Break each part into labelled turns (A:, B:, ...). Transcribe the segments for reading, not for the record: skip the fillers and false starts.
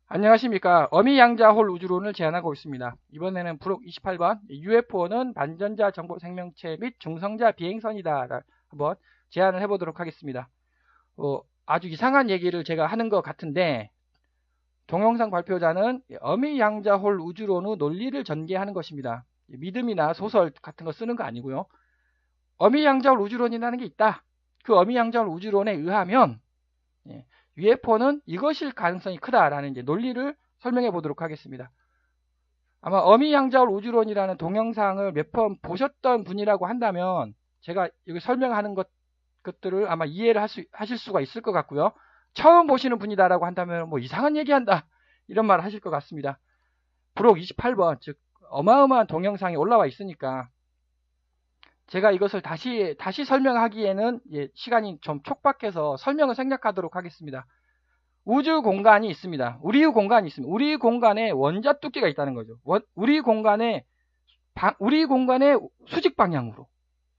A: 안녕하십니까. 어미양자홀 우주론을 제안하고 있습니다. 이번에는 부록 28번 UFO는 반전자 정보 생명체 및 중성자 비행선이다. 한번 제안을 해보도록 하겠습니다. 아주 이상한 얘기를 제가 하는 것 같은데 동영상 발표자는 어미양자홀 우주론의 논리를 전개하는 것입니다. 믿음이나 소설 같은 거 쓰는 거 아니고요. 어미양자홀 우주론이라는 게 있다. 그 어미양자홀 우주론에 의하면 UFO는 이것일 가능성이 크다라는 이제 논리를 설명해 보도록 하겠습니다. 아마 어미양자홀 우주론이라는 동영상을 몇 번 보셨던 분이라고 한다면 제가 여기 설명하는 것들을 아마 이해를 하실 수가 있을 것 같고요. 처음 보시는 분이다라고 한다면 뭐 이상한 얘기한다 이런 말 하실 것 같습니다. 부록 28번 즉 어마어마한 동영상이 올라와 있으니까 제가 이것을 다시 설명하기에는 시간이 좀 촉박해서 설명을 생략하도록 하겠습니다. 우주 공간이 있습니다. 우리 공간이 있습니다. 우리 공간에 원자 두께가 있다는 거죠. 우리 공간의 수직 방향으로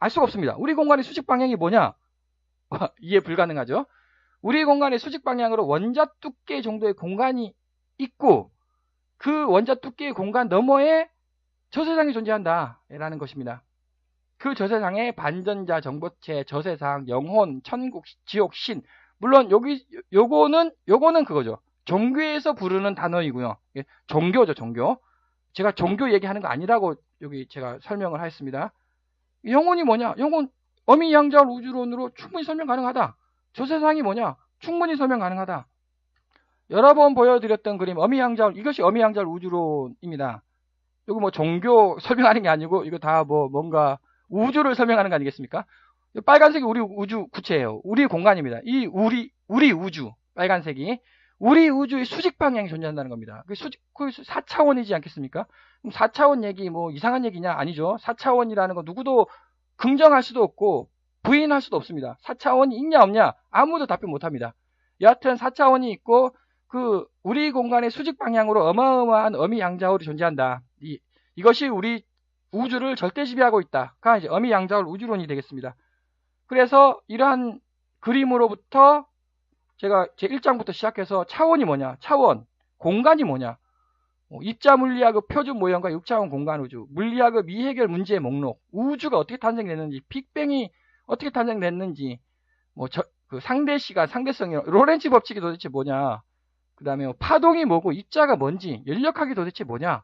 A: 알 수가 없습니다. 우리 공간의 수직 방향이 뭐냐? 이해 불가능하죠. 우리 공간의 수직 방향으로 원자 두께 정도의 공간이 있고 그 원자 두께의 공간 너머에 저세상이 존재한다라는 것입니다. 그 저세상에 반전자, 정보체, 저세상, 영혼, 천국, 지옥, 신. 물론 요거는 그거죠. 종교에서 부르는 단어이고요. 종교죠, 종교. 제가 종교 얘기하는 거 아니라고 여기 제가 설명을 하였습니다. 영혼이 뭐냐? 영혼 어미양자홀 우주론으로 충분히 설명 가능하다. 저세상이 뭐냐? 충분히 설명 가능하다. 여러 번 보여드렸던 그림 어미양자홀, 이것이 어미양자홀 우주론입니다. 이거 뭐 종교 설명하는 게 아니고 이거 다 뭐 뭔가 우주를 설명하는 거 아니겠습니까? 빨간색이 우리 우주 구체예요. 우리 공간입니다. 이 우리 우주 빨간색이 우리 우주의 수직 방향이 존재한다는 겁니다. 그 4차원이지 않겠습니까? 그럼 4차원 얘기 뭐 이상한 얘기냐? 아니죠. 4차원이라는 거 누구도 긍정할 수도 없고 부인할 수도 없습니다. 4차원이 있냐 없냐? 아무도 답변 못 합니다. 여하튼 4차원이 있고 그 우리 공간의 수직 방향으로 어마어마한 어미양자홀이 존재한다. 이것이 우리 우주를 절대 지배하고 있다가 이제 어미양자홀 우주론이 되겠습니다. 그래서 이러한 그림으로부터 제가 제 1장부터 시작해서 차원이 뭐냐, 차원, 공간이 뭐냐, 입자 물리학의 표준 모형과 6차원 공간 우주, 물리학의 미해결 문제의 목록, 우주가 어떻게 탄생됐는지, 빅뱅이 어떻게 탄생됐는지, 그 상대 시간, 상대성이, 로렌츠 법칙이 도대체 뭐냐, 그 다음에 파동이 뭐고, 입자가 뭔지, 연력학이 도대체 뭐냐,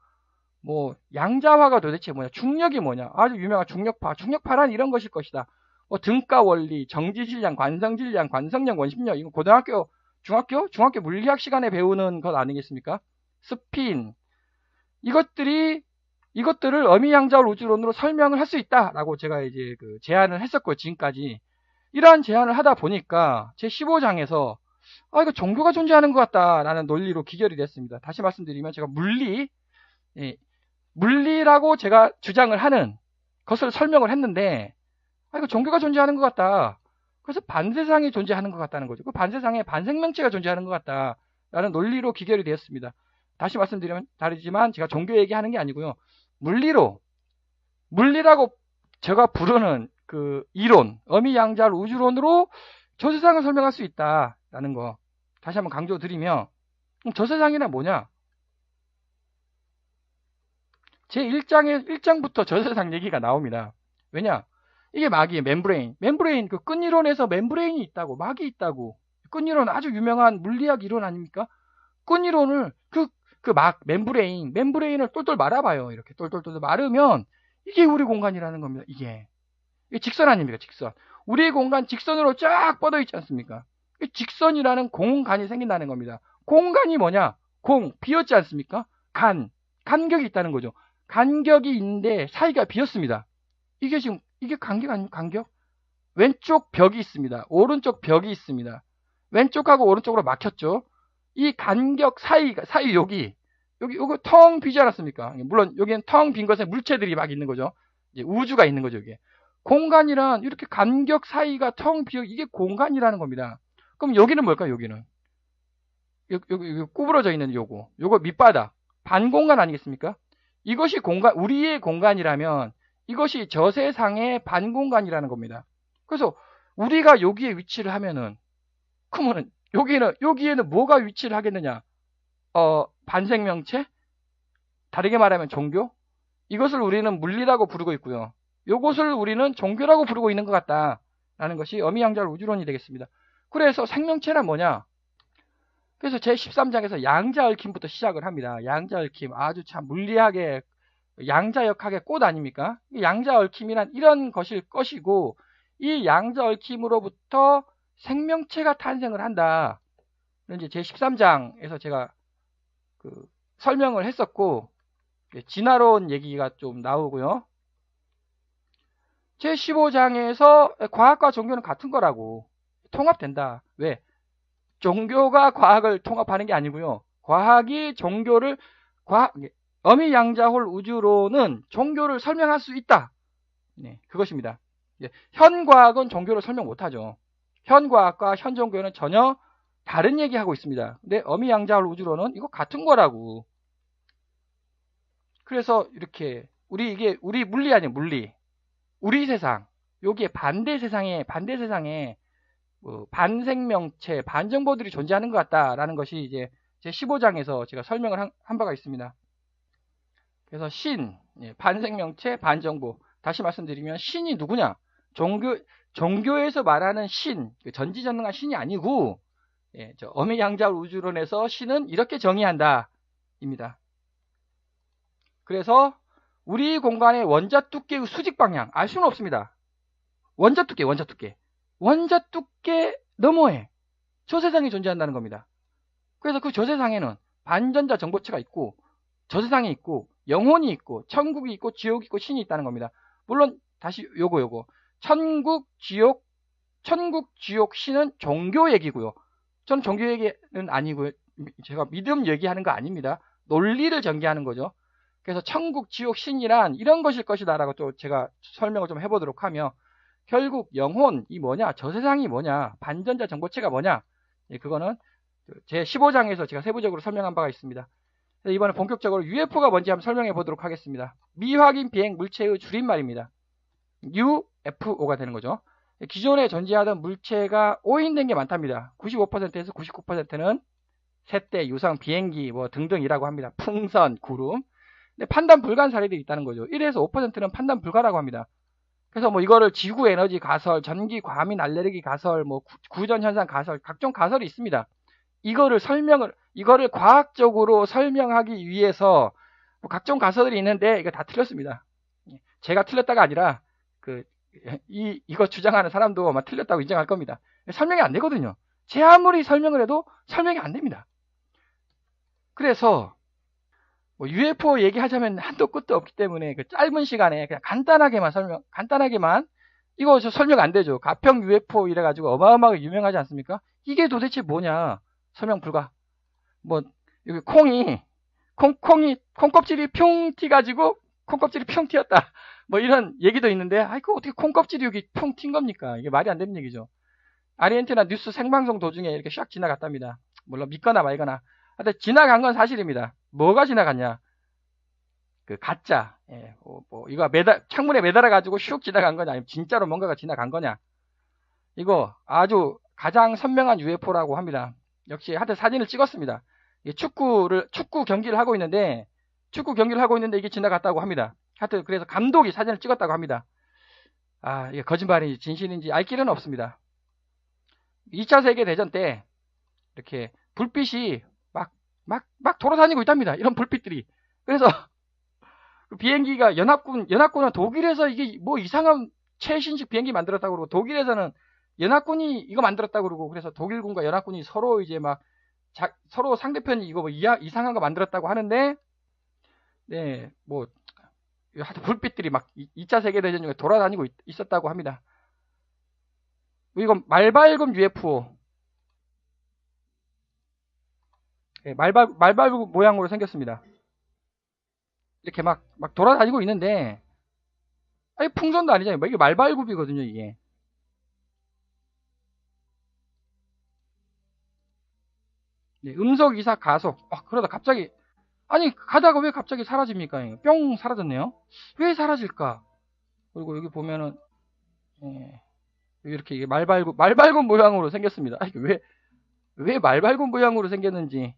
A: 양자화가 도대체 뭐냐, 중력이 뭐냐, 아주 유명한 중력파란 이런 것일 것이다. 등가 원리, 정지질량, 관성질량, 관성량, 원심력, 이거 고등학교, 중학교 물리학 시간에 배우는 것 아니겠습니까? 스핀. 이것들을 어미양자홀 우주론으로 설명을 할 수 있다라고 제가 이제 제안을 했었고, 지금까지. 이러한 제안을 하다 보니까 제 15장에서 이거 종교가 존재하는 것 같다라는 논리로 기결이 됐습니다. 다시 말씀드리면 제가 물리라고 제가 주장을 하는 것을 설명을 했는데 이거 종교가 존재하는 것 같다. 그래서 반세상이 존재하는 것 같다는 거죠. 그 반세상에 반생명체가 존재하는 것 같다라는 논리로 기결이 되었습니다. 다시 말씀드리면 다르지만 제가 종교 얘기하는 게 아니고요. 물리라고 제가 부르는 그 이론, 어미양자홀 우주론으로 저 세상을 설명할 수 있다라는 거 다시 한번 강조드리면 그럼 저 세상이란 뭐냐? 제 1장부터 저 세상 얘기가 나옵니다. 왜냐? 이게 막이에요. 멤브레인 그 끈이론에서 멤브레인이 있다고, 막이 있다고. 끈이론 아주 유명한 물리학 이론 아닙니까? 끈이론을 멤브레인을 똘똘 말아봐요. 이렇게 똘똘 마르면 이게 우리 공간이라는 겁니다. 이게 직선 아닙니까? 직선. 우리 공간 직선으로 쫙 뻗어 있지 않습니까? 직선이라는 공간이 생긴다는 겁니다. 공간이 뭐냐? 비었지 않습니까? 간격이 있다는 거죠. 간격이 있는데 사이가 비었습니다. 이게 간격 아닙니까? 간격? 왼쪽 벽이 있습니다. 오른쪽 벽이 있습니다. 왼쪽하고 오른쪽으로 막혔죠. 이 간격 사이 여기 텅 비지 않았습니까? 물론 여기는 텅 빈 것에 물체들이 막 있는 거죠. 이제 우주가 있는 거죠. 이게 공간이란 이렇게 간격 사이가 텅 비어 이게 공간이라는 겁니다. 그럼 여기는 뭘까요? 여기는 여기 구부러져 있는 요거 밑바닥 반공간 아니겠습니까? 이것이 우리의 공간이라면 이것이 저 세상의 반공간이라는 겁니다. 그래서 우리가 여기에 위치를 하면은 그러면 여기에는 뭐가 위치를 하겠느냐? 반생명체, 다르게 말하면 종교, 이것을 우리는 물리라고 부르고 있고요. 이것을 우리는 종교라고 부르고 있는 것 같다라는 것이 어미양자월 우주론이 되겠습니다. 그래서 생명체란 뭐냐? 그래서 제13장에서 양자얽힘부터 시작을 합니다. 양자얽힘, 아주 참 물리학의 양자역학의 꽃 아닙니까? 양자얽힘이란 이런 것일 것이고, 이 양자얽힘으로부터 생명체가 탄생을 한다. 이제 제13장에서 제가 설명을 했었고, 진화론 얘기가 좀 나오고요. 제15장에서 과학과 종교는 같은 거라고, 통합된다. 왜? 종교가 과학을 통합하는 게 아니고요. 과학이 종교를, 어미양자홀 우주론은 종교를 설명할 수 있다. 네, 그것입니다. 현 과학은 종교를 설명 못하죠. 현 과학과 현 종교는 전혀 다른 얘기하고 있습니다. 근데 어미양자홀 우주론은 이거 같은 거라고. 그래서 이렇게 이게 우리 물리 아니에요, 물리. 우리 세상, 여기에 반대 세상에 반생명체, 반정보들이 존재하는 것 같다라는 것이 이제 제 15장에서 제가 설명을 한 바가 있습니다. 그래서 신, 반생명체, 반정보. 다시 말씀드리면 신이 누구냐? 종교에서 말하는 신, 전지전능한 신이 아니고, 어미양자월 우주론에서 신은 이렇게 정의한다 입니다. 그래서 우리 공간의 원자 두께의 수직 방향 알 수는 없습니다. 원자 두께 너머에 저 세상이 존재한다는 겁니다. 그래서 그 저 세상에는 반전자 정보체가 있고, 저 세상이 있고, 영혼이 있고, 천국이 있고, 지옥이 있고, 신이 있다는 겁니다. 물론 다시 요거 천국, 지옥, 신은 종교 얘기고요. 저는 종교 얘기는 아니고요. 제가 믿음 얘기하는 거 아닙니다. 논리를 전개하는 거죠. 그래서 천국, 지옥, 신이란 이런 것일 것이다 라고 또 제가 설명을 좀 해보도록 하며, 결국 영혼이 뭐냐, 저 세상이 뭐냐, 반전자 정보체가 뭐냐, 그거는 제 15장에서 제가 세부적으로 설명한 바가 있습니다. 이번에 본격적으로 UFO가 뭔지 한번 설명해 보도록 하겠습니다. 미확인 비행 물체의 줄임말입니다. UFO가 되는 거죠. 기존에 존재하던 물체가 오인된 게 많답니다. 95%에서 99%는 새떼, 유성, 비행기 뭐 등등이라고 합니다. 풍선, 구름. 근데 판단 불가한 사례들이 있다는 거죠. 1에서 5%는 판단 불가라고 합니다. 그래서 뭐 이거를 지구 에너지 가설, 전기 과민 알레르기 가설, 뭐 구전 현상 가설, 각종 가설이 있습니다. 이거를 과학적으로 설명하기 위해서 뭐 각종 가설이 있는데 이거 다 틀렸습니다. 제가 틀렸다가 아니라 이거 주장하는 사람도 아마 틀렸다고 인정할 겁니다. 설명이 안 되거든요. 제 아무리 설명을 해도 설명이 안 됩니다. 그래서 뭐 UFO 얘기하자면 한도 끝도 없기 때문에 그 짧은 시간에 그냥 간단하게만 이거 설명 안 되죠. 가평 UFO 이래가지고 어마어마하게 유명하지 않습니까? 이게 도대체 뭐냐? 설명 불가. 뭐 여기 콩껍질이 뿅 튀가지고 콩껍질이 뿅 튀었다. 뭐 이런 얘기도 있는데, 아이고 어떻게 콩껍질이 여기 뿅 튄 겁니까? 이게 말이 안 되는 얘기죠. 아르헨티나 뉴스 생방송 도중에 이렇게 샥 지나갔답니다. 물론 믿거나 말거나. 하여튼 지나간 건 사실입니다. 뭐가 지나갔냐? 그 가짜. 이거 창문에 매달아 가지고 슉 지나간 거냐? 아니면 진짜로 뭔가가 지나간 거냐? 이거 아주 가장 선명한 UFO라고 합니다. 역시 하여튼 사진을 찍었습니다. 축구 경기를 하고 있는데 이게 지나갔다고 합니다. 하여튼 그래서 감독이 사진을 찍었다고 합니다. 아, 이게 거짓말인지 진실인지 알 길은 없습니다. 2차 세계대전 때 이렇게 불빛이 막 돌아다니고 있답니다. 이런 불빛들이. 그래서 그 비행기가 연합군은 독일에서 이게 뭐 이상한 최신식 비행기 만들었다고 그러고, 독일에서는 연합군이 이거 만들었다고 그러고, 그래서 독일군과 연합군이 서로 이제 서로 상대편이 이거 뭐 이상한 거 만들었다고 하는데, 네, 뭐 하여튼 불빛들이 막 2차 세계대전 중에 돌아다니고 있었다고 합니다. 이건 말발굽 UFO. 네, 말발굽 모양으로 생겼습니다. 이렇게 막 돌아다니고 있는데, 아니 풍선도 아니잖아요. 이게 말발굽이거든요, 이게. 네, 음속 이삭 가속. 그러다 갑자기, 아니 가다가 왜 갑자기 사라집니까? 뿅 사라졌네요. 왜 사라질까? 그리고 여기 보면은 이렇게 이게 말발굽 모양으로 생겼습니다. 왜 말발굽 모양으로 생겼는지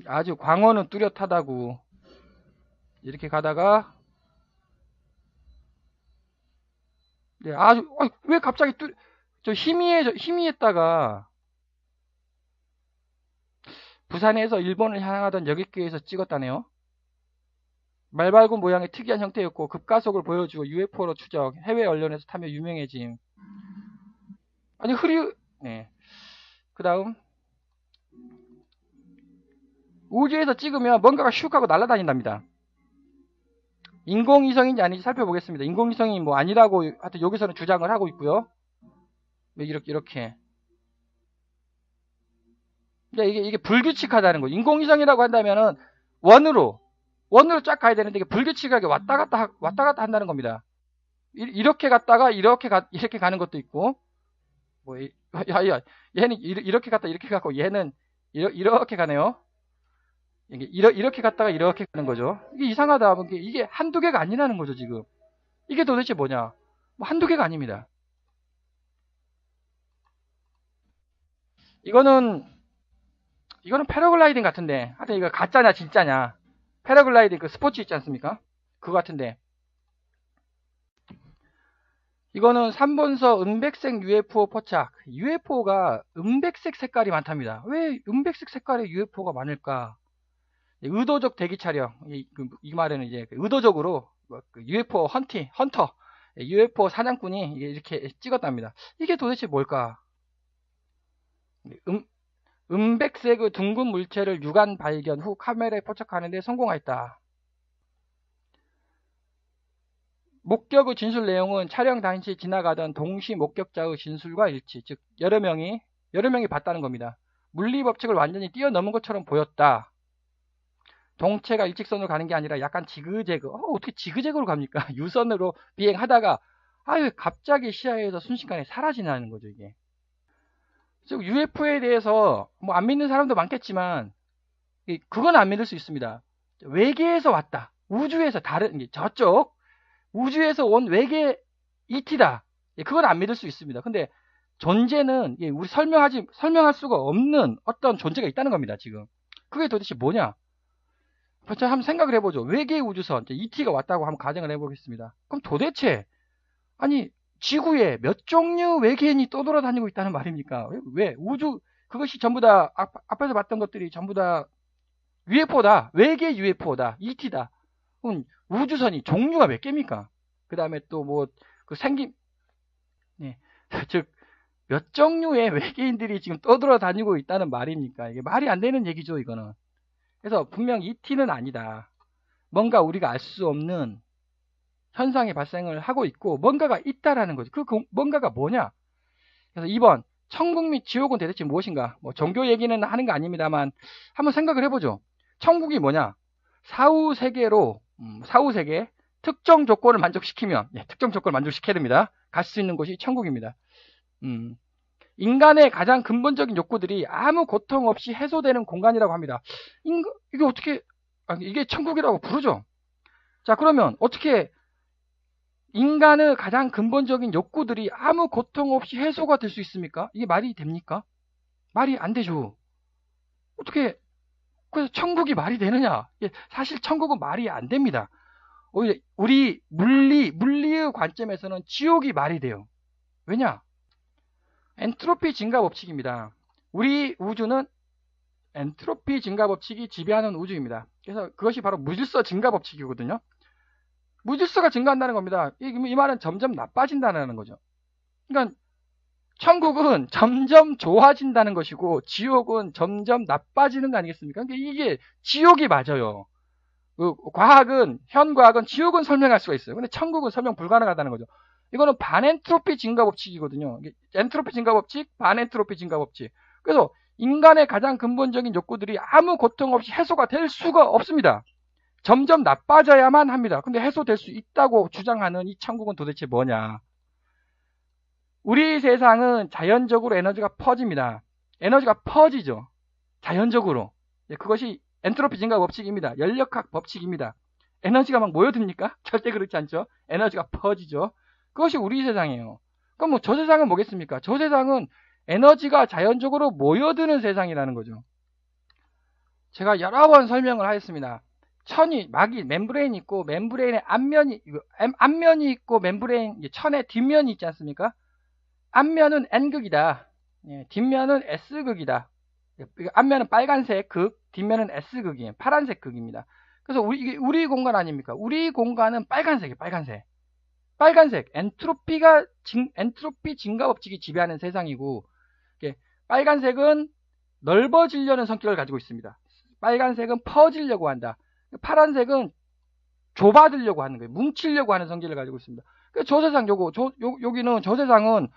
A: 아주 광원은 뚜렷하다고. 이렇게 가다가, 네, 아주, 왜 갑자기 저 희미했다가, 부산에서 일본을 향하던 여객기에서 찍었다네요. 말발굽 모양의 특이한 형태였고, 급가속을 보여주고, UFO로 추적, 해외 언론에서 타며 유명해짐. 아니, 네. 그 다음, 우주에서 찍으면 뭔가가 슉 하고 날아다닌답니다. 인공위성인지 아닌지 살펴보겠습니다. 인공위성이 뭐 아니라고 하여튼 여기서는 주장을 하고 있고요. 이렇게. 이게 불규칙하다는 거죠. 인공위성이라고 한다면은 원으로 쫙 가야 되는데 이게 불규칙하게 왔다 갔다 한다는 겁니다. 이렇게 갔다가 이렇게 가는 것도 있고, 뭐, 얘는 이렇게 갔다 이렇게 가고 얘는 이렇게 가네요. 이렇게 갔다가 이렇게 가는 거죠. 이게 이상하다. 이게 한두 개가 아니라는 거죠, 지금. 이게 도대체 뭐냐? 뭐 한두 개가 아닙니다. 이거는 패러글라이딩 같은데. 하여튼 이거 가짜냐, 진짜냐. 패러글라이딩 그 스포츠 있지 않습니까? 그거 같은데. 이거는 3번서 은백색 UFO 포착. UFO가 은백색 색깔이 많답니다. 왜 은백색 색깔의 UFO가 많을까? 의도적 대기 촬영. 이 말에는 이제 의도적으로 UFO 헌터, UFO 사냥꾼이 이렇게 찍었답니다. 이게 도대체 뭘까? 은백색의 둥근 물체를 육안 발견 후 카메라에 포착하는 데 성공하였다. 목격의 진술 내용은 촬영 당시 지나가던 동시 목격자의 진술과 일치. 즉 여러 명이 봤다는 겁니다. 물리 법칙을 완전히 뛰어넘은 것처럼 보였다. 동체가 일직선으로 가는 게 아니라 약간 지그재그. 어떻게 지그재그로 갑니까? 유선으로 비행하다가 갑자기 시야에서 순식간에 사라지는 거죠, 이게. 즉 UFO에 대해서 뭐 안 믿는 사람도 많겠지만 그건 안 믿을 수 있습니다. 외계에서 왔다. 우주에서 저쪽 우주에서 온 외계 ET다. 그건 안 믿을 수 있습니다. 근데 존재는 우리 설명할 수가 없는 어떤 존재가 있다는 겁니다, 지금. 그게 도대체 뭐냐? 한번 생각을 해보죠. 외계 우주선, ET가 왔다고 한번 가정을 해보겠습니다. 그럼 도대체, 아니, 지구에 몇 종류 외계인이 떠돌아다니고 있다는 말입니까? 왜? 그것이 전부 다, 앞에서 봤던 것들이 전부 다 UFO다. 외계 UFO다. ET다. 그럼 우주선이 종류가 몇 개입니까? 그 다음에 또 즉, 몇 종류의 외계인들이 지금 떠돌아다니고 있다는 말입니까? 이게 말이 안 되는 얘기죠, 이거는. 그래서 분명 ET는 아니다. 뭔가 우리가 알 수 없는 현상이 발생을 하고 있고 뭔가가 있다라는 거죠. 그 뭔가가 뭐냐? 그래서 2번 천국 및 지옥은 대체 무엇인가? 뭐 종교 얘기는 하는 거 아닙니다만 한번 생각을 해보죠. 천국이 뭐냐? 사후 세계 특정 조건을 만족시키면 특정 조건을 만족시켜야 됩니다. 갈 수 있는 곳이 천국입니다. 인간의 가장 근본적인 욕구들이 아무 고통 없이 해소되는 공간이라고 합니다. 이게 천국이라고 부르죠. 자, 그러면 어떻게 인간의 가장 근본적인 욕구들이 아무 고통 없이 해소가 될 수 있습니까? 이게 말이 됩니까? 말이 안 되죠. 어떻게, 그래서 천국이 말이 되느냐? 사실 천국은 말이 안 됩니다. 오히려 우리 물리의 관점에서는 지옥이 말이 돼요. 왜냐? 엔트로피 증가 법칙입니다. 우리 우주는 엔트로피 증가 법칙이 지배하는 우주입니다. 그래서 그것이 바로 무질서 증가 법칙이거든요. 무질서가 증가한다는 겁니다. 이 말은 점점 나빠진다는 거죠. 그러니까 천국은 점점 좋아진다는 것이고 지옥은 점점 나빠지는 거 아니겠습니까? 그러니까 이게 지옥이 맞아요. 현 과학은 지옥은 설명할 수가 있어요. 근데 천국은 설명 불가능하다는 거죠. 이거는 반엔트로피 증가 법칙이거든요. 엔트로피 증가 법칙, 반엔트로피 증가 법칙. 그래서 인간의 가장 근본적인 욕구들이 아무 고통 없이 해소가 될 수가 없습니다. 점점 나빠져야만 합니다. 근데 해소될 수 있다고 주장하는 이 천국은 도대체 뭐냐? 우리 세상은 자연적으로 에너지가 퍼집니다. 에너지가 퍼지죠. 자연적으로. 그것이 엔트로피 증가 법칙입니다. 연력학 법칙입니다. 에너지가 막 모여듭니까? 절대 그렇지 않죠. 에너지가 퍼지죠. 그것이 우리 세상이에요. 그럼 뭐 저 세상은 뭐겠습니까? 저 세상은 에너지가 자연적으로 모여드는 세상이라는 거죠. 제가 여러 번 설명을 하였습니다. 천이, 막이, 멤브레인이 있고, 멤브레인의 앞면이 있고, 멤브레인, 천의 뒷면이 있지 않습니까? 앞면은 N극이다. 예, 뒷면은 S극이다. 앞면은 빨간색 극, 뒷면은 S극이에요. 파란색 극입니다. 그래서 이게 우리 공간 아닙니까? 우리 공간은 빨간색이에요, 빨간색. 빨간색, 엔트로피 증가 법칙이 지배하는 세상이고, 빨간색은 넓어지려는 성격을 가지고 있습니다. 빨간색은 퍼지려고 한다. 파란색은 좁아들려고 하는 거예요. 뭉치려고 하는 성질을 가지고 있습니다. 저 세상 여기는 저 세상은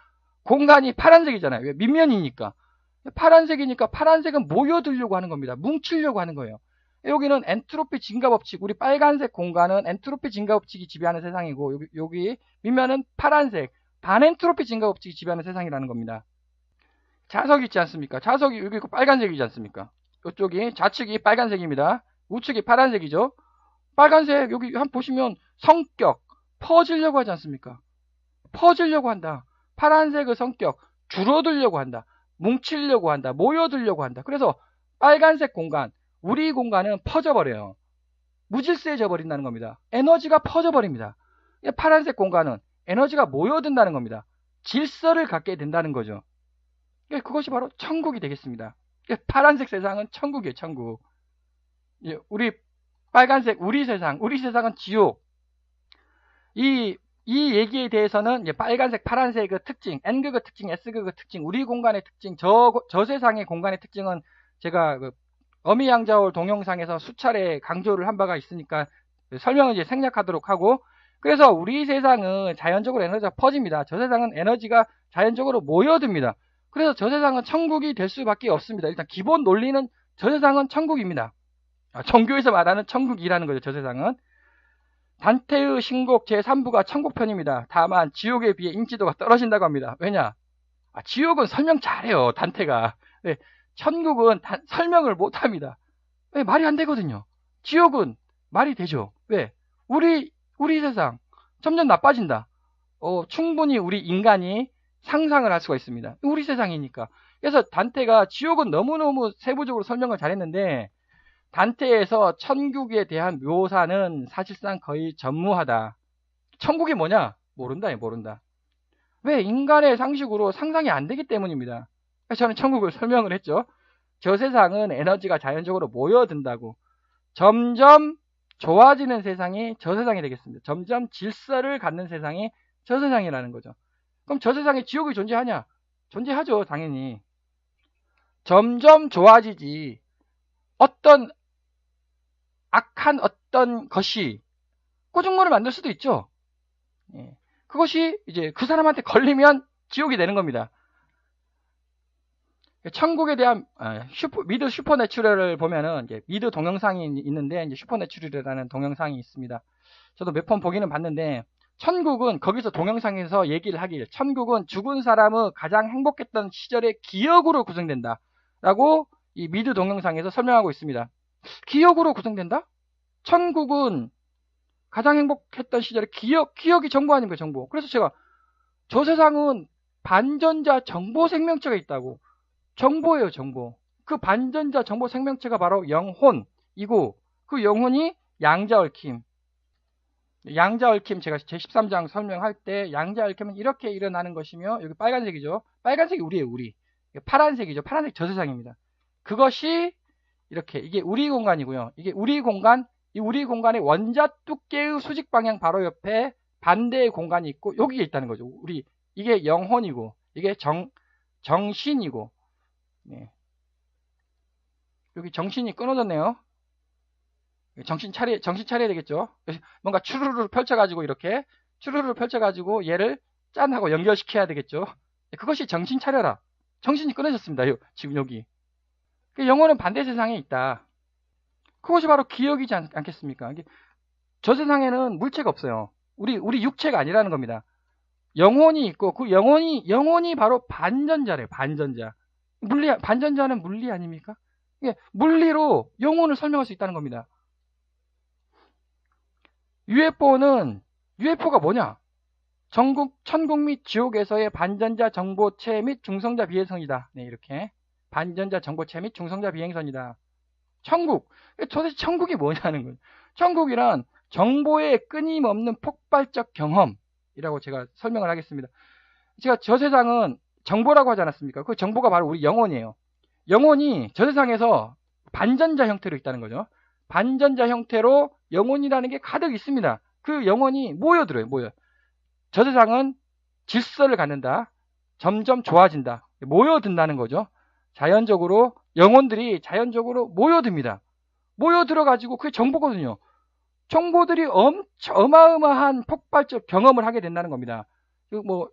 A: 공간이 파란색이잖아요. 왜? 밑면이니까. 파란색이니까 파란색은 모여들려고 하는 겁니다. 뭉치려고 하는 거예요. 여기는 엔트로피 증가 법칙, 우리 빨간색 공간은 엔트로피 증가 법칙이 지배하는 세상이고, 여기 밑면은 파란색, 반엔트로피 증가 법칙이 지배하는 세상이라는 겁니다. 자석이 있지 않습니까? 자석이 여기 있고 빨간색이지 않습니까? 이쪽이 좌측이 빨간색입니다. 우측이 파란색이죠. 빨간색 여기 한번 보시면 성격 퍼지려고 하지 않습니까? 퍼지려고 한다. 파란색의 성격 줄어들려고 한다. 뭉치려고 한다. 모여들려고 한다. 그래서 빨간색 공간, 우리 공간은 퍼져버려요. 무질서해져 버린다는 겁니다. 에너지가 퍼져버립니다. 파란색 공간은 에너지가 모여든다는 겁니다. 질서를 갖게 된다는 거죠. 그것이 바로 천국이 되겠습니다. 파란색 세상은 천국이에요, 천국. 우리 빨간색, 우리 세상은 지옥. 이 얘기에 대해서는 빨간색, 파란색의 특징, N극의 특징, S극의 특징, 우리 공간의 특징, 저 세상의 공간의 특징은 제가 어미양자월 동영상에서 수차례 강조를 한 바가 있으니까 설명을 이제 생략하도록 하고, 그래서 우리 세상은 자연적으로 에너지가 퍼집니다. 저 세상은 에너지가 자연적으로 모여듭니다. 그래서 저 세상은 천국이 될 수밖에 없습니다. 일단 기본 논리는 저 세상은 천국입니다. 종교에서 말하는 천국이라는 거죠. 저 세상은. 단테의 신곡 제3부가 천국편입니다. 다만 지옥에 비해 인지도가 떨어진다고 합니다. 왜냐? 지옥은 설명 잘해요. 단테가. 네, 천국은 설명을 못합니다. 왜? 말이 안 되거든요. 지옥은 말이 되죠. 왜? 우리 세상 점점 나빠진다. 충분히 우리 인간이 상상을 할 수가 있습니다. 우리 세상이니까. 그래서 단테가 지옥은 너무너무 세부적으로 설명을 잘했는데, 단테에서 천국에 대한 묘사는 사실상 거의 전무하다. 천국이 뭐냐? 모른다. 왜? 인간의 상식으로 상상이 안 되기 때문입니다. 그래서 저는 천국을 설명을 했죠. 저 세상은 에너지가 자연적으로 모여든다고. 점점 좋아지는 세상이 저 세상이 되겠습니다. 점점 질서를 갖는 세상이 저 세상이라는 거죠. 그럼 저 세상에 지옥이 존재하냐? 존재하죠, 당연히. 점점 좋아지지. 어떤 악한 어떤 것이 꾸중물을 만들 수도 있죠. 그것이 이제 그 사람한테 걸리면 지옥이 되는 겁니다. 천국에 대한 미드 슈퍼내추럴을 보면은 미드 동영상이 있는데, 이제 슈퍼내추럴이라는 동영상이 있습니다. 저도 몇 번 보기는 봤는데, 천국은 거기서 동영상에서 얘기를 하길, 천국은 죽은 사람의 가장 행복했던 시절의 기억으로 구성된다 라고 이 미드 동영상에서 설명하고 있습니다. 기억으로 구성된다? 천국은 가장 행복했던 시절의 기억이 정보 아닙니까? 정보. 그래서 제가 저 세상은 반전자 정보 생명체가 있다고. 정보예요, 정보. 그 반전자 정보 생명체가 바로 영혼이고, 그 영혼이 양자 얽힘. 양자 얽힘 제가 제13장 설명할 때 양자 얽힘은 이렇게 일어나는 것이며, 여기 빨간색이죠. 빨간색이 우리예요, 우리. 파란색이죠. 파란색 저 세상입니다. 그것이 이렇게, 이게 우리 공간이고요. 이게 우리 공간, 이 우리 공간의 원자 두께의 수직 방향 바로 옆에 반대의 공간이 있고, 여기에 있다는 거죠. 이게 영혼이고, 이게 정신이고, 여기 정신이 끊어졌네요. 정신 차려야 되겠죠. 뭔가 추르르 펼쳐가지고 이렇게 추르르 펼쳐가지고 얘를 짠 하고 연결시켜야 되겠죠. 그것이 정신 차려라. 정신이 끊어졌습니다. 지금 여기. 영혼은 반대 세상에 있다. 그것이 바로 기억이지 않겠습니까? 저 세상에는 물체가 없어요. 우리 육체가 아니라는 겁니다. 영혼이 있고, 그 영혼이 바로 반전자래요. 반전자. 반전자는 물리 아닙니까? 물리로 영혼을 설명할 수 있다는 겁니다. UFO가 뭐냐? 천국 및 지옥에서의 반전자 정보체 및 중성자 비행선이다. 네, 이렇게. 반전자 정보체 및 중성자 비행선이다. 천국. 도대체 천국이 뭐냐는 거예요. 천국이란 정보의 끊임없는 폭발적 경험이라고 제가 설명을 하겠습니다. 제가 저 세상은 정보라고 하지 않았습니까? 그 정보가 바로 우리 영혼이에요. 영혼이 저 세상에서 반전자 형태로 있다는 거죠. 반전자 형태로 영혼이라는 게 가득 있습니다. 그 영혼이 모여들어요. 저 세상은 질서를 갖는다. 점점 좋아진다. 모여든다는 거죠. 자연적으로 영혼들이 자연적으로 모여듭니다. 모여들어가지고 그게 정보거든요. 정보들이 어마어마한 폭발적 경험을 하게 된다는 겁니다. 뭐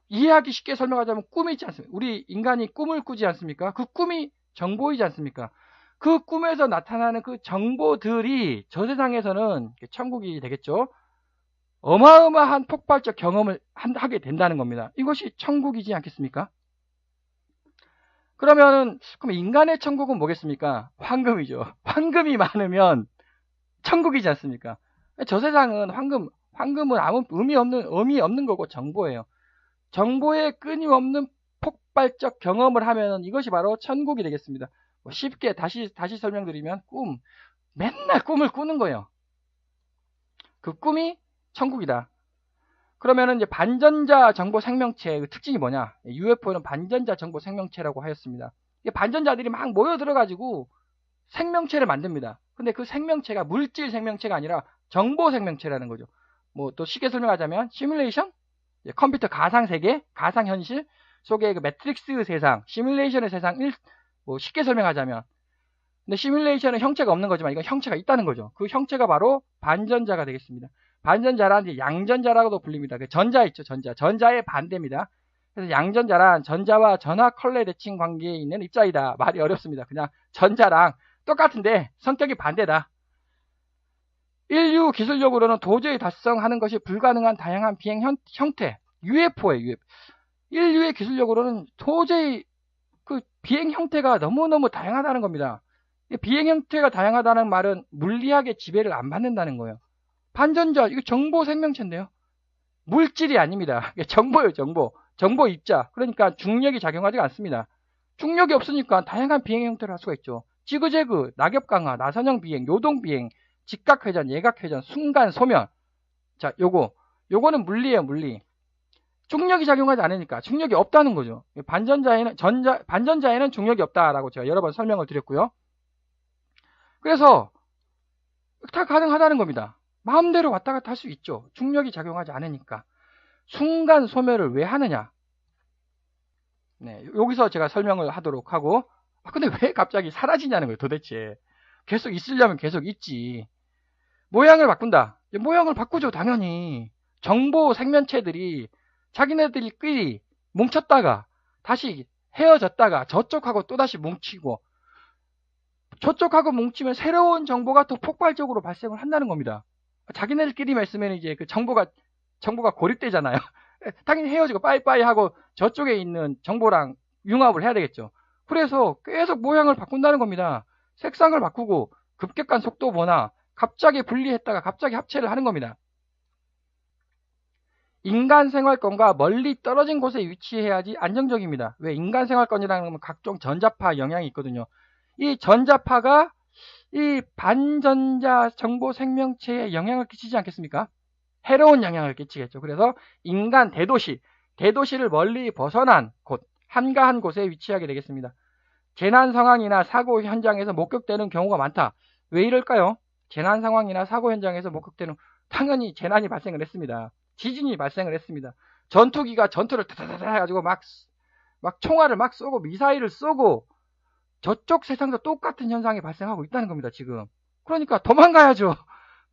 A: 이해하기 쉽게 설명하자면 꿈이 있지 않습니까? 우리 인간이 꿈을 꾸지 않습니까? 그 꿈이 정보이지 않습니까? 그 꿈에서 나타나는 그 정보들이 저 세상에서는 천국이 되겠죠. 어마어마한 폭발적 경험을 하게 된다는 겁니다. 이것이 천국이지 않겠습니까? 그럼 인간의 천국은 뭐겠습니까? 황금이죠. 황금이 많으면 천국이지 않습니까? 저 세상은 황금은 아무 의미 없는 거고 정보예요. 정보의 끊임없는 폭발적 경험을 하면 이것이 바로 천국이 되겠습니다. 쉽게 다시 설명드리면 맨날 꿈을 꾸는 거예요. 그 꿈이 천국이다. 그러면은 이제 반전자 정보 생명체 그 특징이 뭐냐? UFO는 반전자 정보 생명체라고 하였습니다. 반전자들이 막 모여 들어가지고 생명체를 만듭니다. 근데 그 생명체가 물질 생명체가 아니라 정보 생명체라는 거죠. 뭐 또 쉽게 설명하자면 시뮬레이션, 컴퓨터 가상 세계, 가상 현실 속의 그 매트릭스 세상, 시뮬레이션의 세상 뭐 쉽게 설명하자면, 근데 시뮬레이션은 형체가 없는 거지만 이건 형체가 있다는 거죠. 그 형체가 바로 반전자가 되겠습니다. 반전자란 이제 양전자라고도 불립니다. 그 전자 있죠, 전자의 반대입니다. 그래서 양전자란 전자와 전화 컬레 대칭 관계에 있는 입자이다. 말이 어렵습니다. 그냥 전자랑 똑같은데 성격이 반대다. 인류 기술력으로는 도저히 달성하는 것이 불가능한 다양한 비행 형태, UFO예요. UFO. 인류의 기술력으로는 도저히 그 비행 형태가 너무너무 다양하다는 겁니다. 비행 형태가 다양하다는 말은 물리학의 지배를 안 받는다는 거예요. 반전자, 이거 정보 생명체인데요. 물질이 아닙니다. 정보예요, 정보. 정보 입자. 그러니까 중력이 작용하지 않습니다. 중력이 없으니까 다양한 비행 형태를 할 수가 있죠. 지그재그, 낙엽 강화, 나선형 비행, 요동 비행, 직각 회전, 예각 회전, 순간 소멸. 자, 요거는 물리예요, 물리. 중력이 작용하지 않으니까 중력이 없다는 거죠. 반전자에는 중력이 없다라고 제가 여러 번 설명을 드렸고요. 그래서 다 가능하다는 겁니다. 마음대로 왔다 갔다 할 수 있죠. 중력이 작용하지 않으니까. 순간 소멸을 왜 하느냐? 네, 여기서 제가 설명을 하도록 하고, 근데 왜 갑자기 사라지냐는 거예요, 도대체. 계속 있으려면 계속 있지. 모양을 바꾼다. 모양을 바꾸죠, 당연히. 정보 생명체들이 자기네들끼리 뭉쳤다가 다시 헤어졌다가 저쪽하고 또다시 뭉치고, 저쪽하고 뭉치면 새로운 정보가 더 폭발적으로 발생을 한다는 겁니다. 자기네들끼리만 있으면 이제 그 정보가 고립되잖아요. 당연히 헤어지고 빠이빠이 하고 저쪽에 있는 정보랑 융합을 해야 되겠죠. 그래서 계속 모양을 바꾼다는 겁니다. 색상을 바꾸고 급격한 속도 변화, 갑자기 분리했다가 갑자기 합체를 하는 겁니다. 인간 생활권과 멀리 떨어진 곳에 위치해야지 안정적입니다. 왜? 인간 생활권이라는 건 각종 전자파 영향이 있거든요. 이 전자파가 이 반전자 정보 생명체에 영향을 끼치지 않겠습니까? 해로운 영향을 끼치겠죠. 그래서 인간 대도시를 멀리 벗어난 곳, 한가한 곳에 위치하게 되겠습니다. 재난 상황이나 사고 현장에서 목격되는 경우가 많다. 왜 이럴까요? 재난 상황이나 사고 현장에서 목격되는, 당연히 재난이 발생을 했습니다. 지진이 발생을 했습니다. 전투기가 전투를 타타타 해가지고 막 총알을 막 쏘고 미사일을 쏘고 저쪽 세상도 똑같은 현상이 발생하고 있다는 겁니다, 지금. 그러니까 도망가야죠.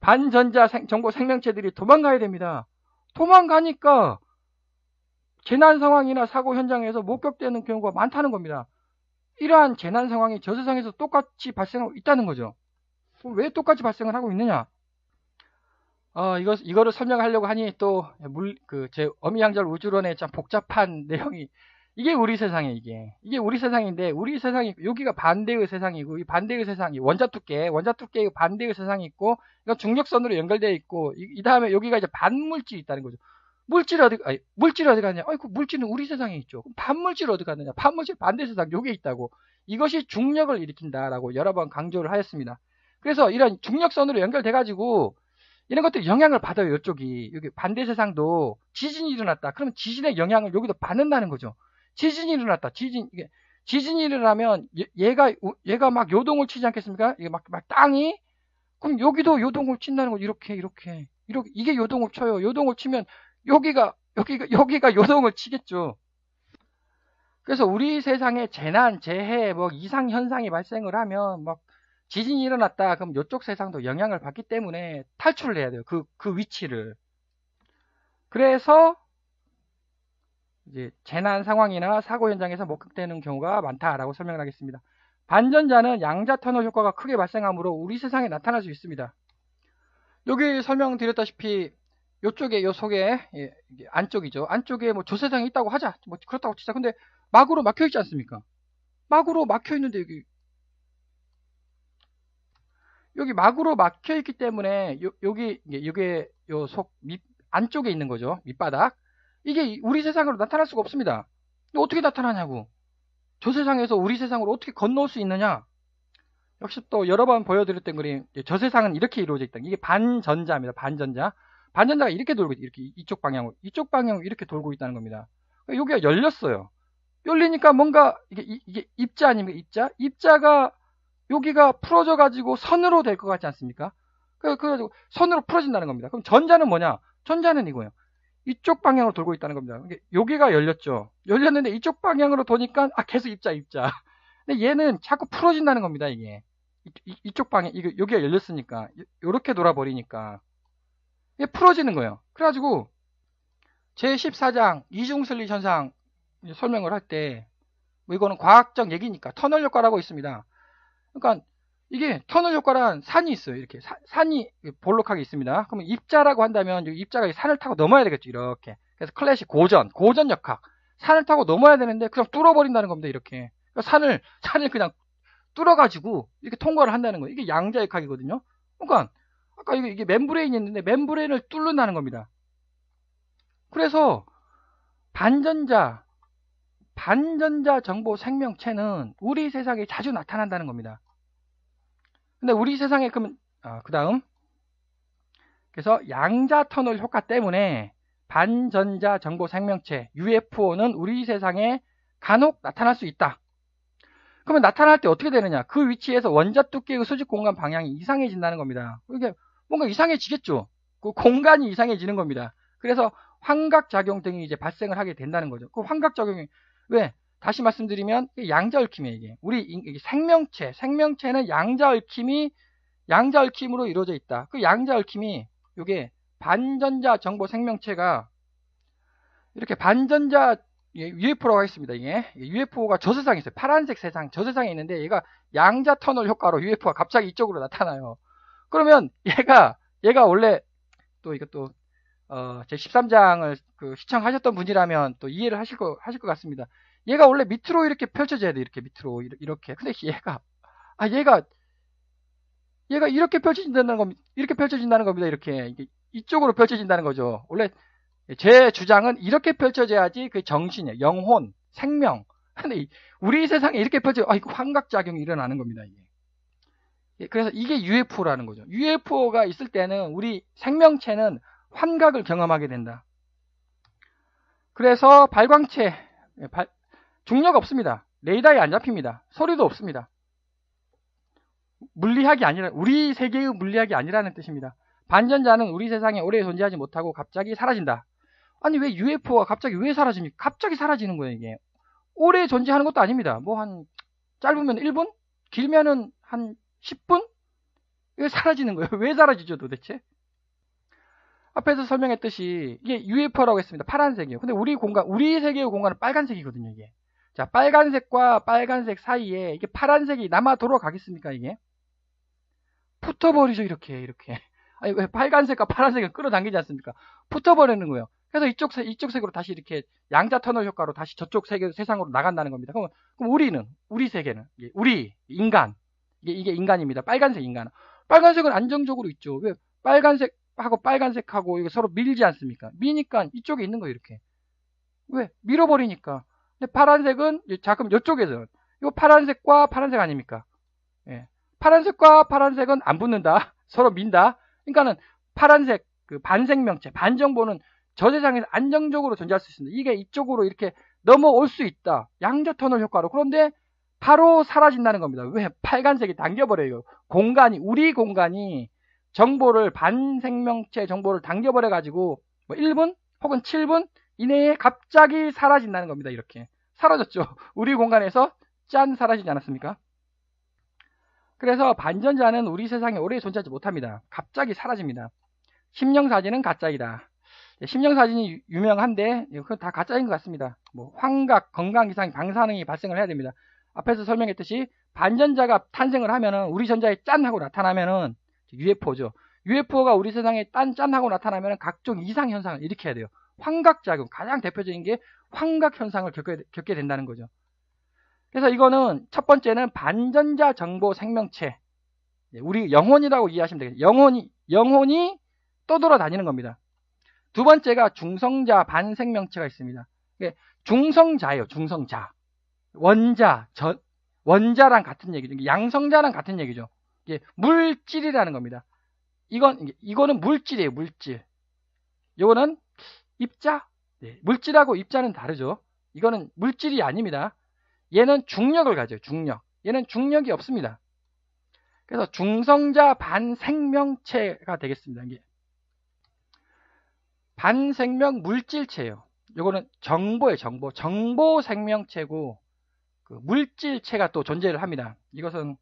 A: 반전자 정보 생명체들이 도망가야 됩니다. 도망가니까 재난 상황이나 사고 현장에서 목격되는 경우가 많다는 겁니다. 이러한 재난 상황이 저 세상에서 똑같이 발생하고 있다는 거죠. 왜 똑같이 발생을 하고 있느냐? 이거를 설명하려고 하니 또 제 어미양절 우주론의 참 복잡한 내용이, 이게 우리 세상이에요. 이게 우리 세상인데, 우리 세상이 여기가 반대의 세상이고, 이 반대의 세상이 원자 두께의 반대의 세상이 있고, 이건 중력선으로 연결되어 있고, 이 다음에 여기가 이제 반물질이 있다는 거죠. 물질이 어디 갔냐? 아이고, 물질은 우리 세상에 있죠. 그럼 반물질 어디 갔느냐? 반물질 반대 세상 요게 있다고. 이것이 중력을 일으킨다라고 여러 번 강조를 하였습니다. 그래서 이런 중력선으로 연결돼가지고 이런 것들이 영향을 받아요. 이쪽이. 여기 반대 세상도 지진이 일어났다. 그러면 지진의 영향을 여기도 받는다는 거죠. 지진이 일어났다. 지진이 일어나면 얘가 막 요동을 치지 않겠습니까? 이게 막 땅이 그럼 여기도 요동을 친다는 거죠. 이렇게 이게 요동을 쳐요. 요동을 치면 여기가 요동을 치겠죠. 그래서 우리 세상에 재난, 재해, 뭐 이상 현상이 발생을 하면 막 지진이 일어났다. 그럼 이쪽 세상도 영향을 받기 때문에 탈출을 해야 돼요. 그 위치를. 그래서 이제 재난 상황이나 사고 현장에서 목격되는 경우가 많다라고 설명을 하겠습니다. 반전자는 양자 터널 효과가 크게 발생하므로 우리 세상에 나타날 수 있습니다. 여기 설명드렸다시피 요쪽에 요 속에 이게 안쪽이죠. 안쪽에 뭐 조세상이 있다고 하자. 뭐 그렇다고 치자. 근데 막으로 막혀 있지 않습니까? 막으로 막혀 있는데 여기 막으로 막혀 있기 때문에 이게 요 속 안쪽에 있는 거죠. 밑바닥. 이게 우리 세상으로 나타날 수가 없습니다. 어떻게 나타나냐고. 저 세상에서 우리 세상으로 어떻게 건너올 수 있느냐? 역시 또 여러 번 보여드렸던 그림, 저 세상은 이렇게 이루어져 있다. 이게 반전자입니다. 반전자. 반전자가 이렇게 돌고, 이렇게 이쪽 방향으로 이렇게 돌고 있다는 겁니다. 여기가 열렸어요. 열리니까 뭔가, 이게 입자 아닙니까? 입자가 여기가 풀어져가지고 선으로 될 것 같지 않습니까? 그래가지고 선으로 풀어진다는 겁니다. 그럼 전자는 뭐냐? 전자는 이거예요. 이쪽 방향으로 돌고 있다는 겁니다. 여기가 열렸죠. 열렸는데 이쪽 방향으로 도니까 계속 입자. 근데 얘는 자꾸 풀어진다는 겁니다. 이게 이쪽 방향 여기가 열렸으니까 이렇게 돌아버리니까 이게 풀어지는 거예요. 그래가지고 제14장 이중슬릿 현상 설명을 할 때 뭐 이거는 과학적 얘기니까 터널 효과라고 있습니다. 그러니까 이게 터널 효과란 산이 있어요. 이렇게 산이 볼록하게 있습니다. 그러면 입자라고 한다면 입자가 산을 타고 넘어야 되겠죠. 이렇게. 그래서 클래식 고전 역학. 산을 타고 넘어야 되는데 그냥 뚫어버린다는 겁니다. 이렇게. 그러니까 산을 그냥 뚫어가지고 이렇게 통과를 한다는 거예요. 이게 양자역학이거든요. 그러니까 아까 이게 멤브레인이 있는데 멤브레인을 뚫는다는 겁니다. 그래서 반전자 정보 생명체는 우리 세상에 자주 나타난다는 겁니다. 근데 우리 세상에 그러면 그 다음 그래서 양자 터널 효과 때문에 반전자 정보 생명체 UFO는 우리 세상에 간혹 나타날 수 있다. 그러면 나타날 때 어떻게 되느냐? 그 위치에서 원자 두께의 수직 공간 방향이 이상해진다는 겁니다. 이게 뭔가 이상해지겠죠. 그 공간이 이상해지는 겁니다. 그래서 환각작용 등이 이제 발생을 하게 된다는 거죠. 그 환각작용이 왜? 다시 말씀드리면 양자 얽힘이에요. 이게 우리 생명체는 양자 얽힘으로 이루어져 있다. 그 양자 얽힘이 이게 반전자 정보 생명체가 이렇게 반전자 UFO라고 하겠습니다. 이게 UFO가 저 세상에 있어요. 파란색 세상 저 세상에 있는데 얘가 양자 터널 효과로 UFO가 갑자기 이쪽으로 나타나요. 그러면 얘가 원래 또 이것도 제 13장을 시청하셨던 분이라면 또 이해를 하실 것 같습니다. 얘가 원래 밑으로 이렇게 펼쳐져야 돼. 이렇게 밑으로 이렇게. 근데 얘가 이렇게 펼쳐진다는 겁니다. 이렇게 이쪽으로 펼쳐진다는 거죠. 원래 제 주장은 이렇게 펼쳐져야지 그 정신이에요. 영혼, 생명. 근데 우리 세상에 이렇게 이거 환각작용이 일어나는 겁니다. 이게. 그래서 이게 UFO라는 거죠. UFO가 있을 때는 우리 생명체는 환각을 경험하게 된다. 그래서 발광체, 중력 없습니다. 레이더에 안 잡힙니다. 소리도 없습니다. 물리학이 아니라 우리 세계의 물리학이 아니라는 뜻입니다. 반전자는 우리 세상에 오래 존재하지 못하고 갑자기 사라진다. 아니 왜 UFO가 갑자기 왜 사라집니까? 갑자기 사라지는 거예요. 이게 오래 존재하는 것도 아닙니다. 뭐 한 짧으면 1분, 길면은 한 10분? 왜 사라지는 거예요? 왜 사라지죠 도대체? 앞에서 설명했듯이 이게 UFO라고 했습니다. 파란색이요. 근데 우리 세계의 공간은 빨간색이거든요. 이게. 자, 빨간색과 빨간색 사이에 이게 파란색이 남아 돌아가겠습니까? 이게 붙어버리죠. 이렇게. 아니 왜 빨간색과 파란색을 끌어당기지 않습니까? 붙어버리는 거예요. 그래서 이쪽 색으로 다시 이렇게 양자 터널 효과로 다시 저쪽 세상으로 나간다는 겁니다. 그럼 우리 세계는 우리 인간 이게 인간입니다. 빨간색 인간. 빨간색은 안정적으로 있죠. 왜 빨간색 파란색하고 빨간색하고 이거 서로 밀지 않습니까? 미니까 이쪽에 있는 거예요, 이렇게. 왜? 밀어버리니까. 근데 파란색은, 자, 그럼 이쪽에서. 이거 파란색과 파란색 아닙니까? 예. 파란색과 파란색은 안 붙는다. 서로 민다. 그러니까는 파란색, 그 반생명체, 반정보는 저 세상에서 안정적으로 존재할 수 있습니다. 이게 이쪽으로 이렇게 넘어올 수 있다. 양자 터널 효과로. 그런데 바로 사라진다는 겁니다. 왜? 빨간색이 당겨버려요. 공간이, 우리 공간이 정보를, 반생명체 정보를 당겨버려가지고, 뭐 1분 혹은 7분 이내에 갑자기 사라진다는 겁니다. 이렇게. 사라졌죠. 우리 공간에서 짠 사라지지 않았습니까? 그래서 반전자는 우리 세상에 오래 존재하지 못합니다. 갑자기 사라집니다. 심령사진은 가짜이다. 심령사진이 유명한데 그건 다 가짜인 것 같습니다. 뭐 환각, 건강 이상, 방사능이 발생을 해야 됩니다. 앞에서 설명했듯이 반전자가 탄생을 하면은 우리 전자에 짠 하고 나타나면은 UFO죠. UFO가 우리 세상에 짠 하고 나타나면은 각종 이상 현상을 일으켜야 돼요. 환각작용, 가장 대표적인 게 환각 현상을 겪게 된다는 거죠. 그래서 이거는 첫 번째는 반전자 정보 생명체, 우리 영혼이라고 이해하시면 되겠죠. 영혼이 떠돌아다니는 겁니다. 두 번째가 중성자 반생명체가 있습니다. 중성자예요. 중성자. 원자랑 같은 얘기죠. 양성자랑 같은 얘기죠. 물질이라는 겁니다. 이거는 물질이에요. 물질. 이거는 입자. 네, 물질하고 입자는 다르죠. 이거는 물질이 아닙니다. 얘는 중력을 가져요. 중력. 얘는 중력이 없습니다. 그래서 중성자 반생명체가 되겠습니다. 이게 반생명 물질체예요. 요거는 정보예요. 정보 생명체고 그 물질체가 또 존재를 합니다. 이것은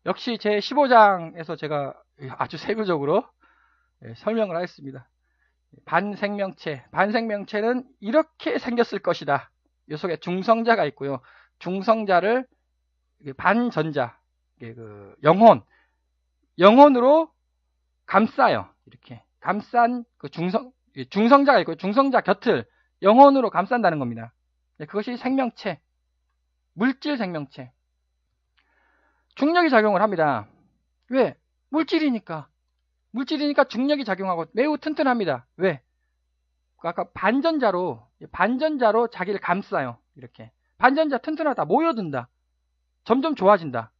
A: 역시 제 15장에서 제가 아주 세부적으로 설명을 하겠습니다. 반생명체는 이렇게 생겼을 것이다. 이 속에 중성자가 있고요. 중성자를 반전자, 그 영혼으로 감싸요. 이렇게 감싼 그 중성자가 있고 중성자 곁을 영혼으로 감싼다는 겁니다. 그것이 생명체, 물질 생명체. 중력이 작용을 합니다. 왜? 물질이니까 중력이 작용하고 매우 튼튼합니다. 왜? 아까 반전자로 자기를 감싸요. 이렇게 반전자 튼튼하다, 모여든다, 점점 좋아진다.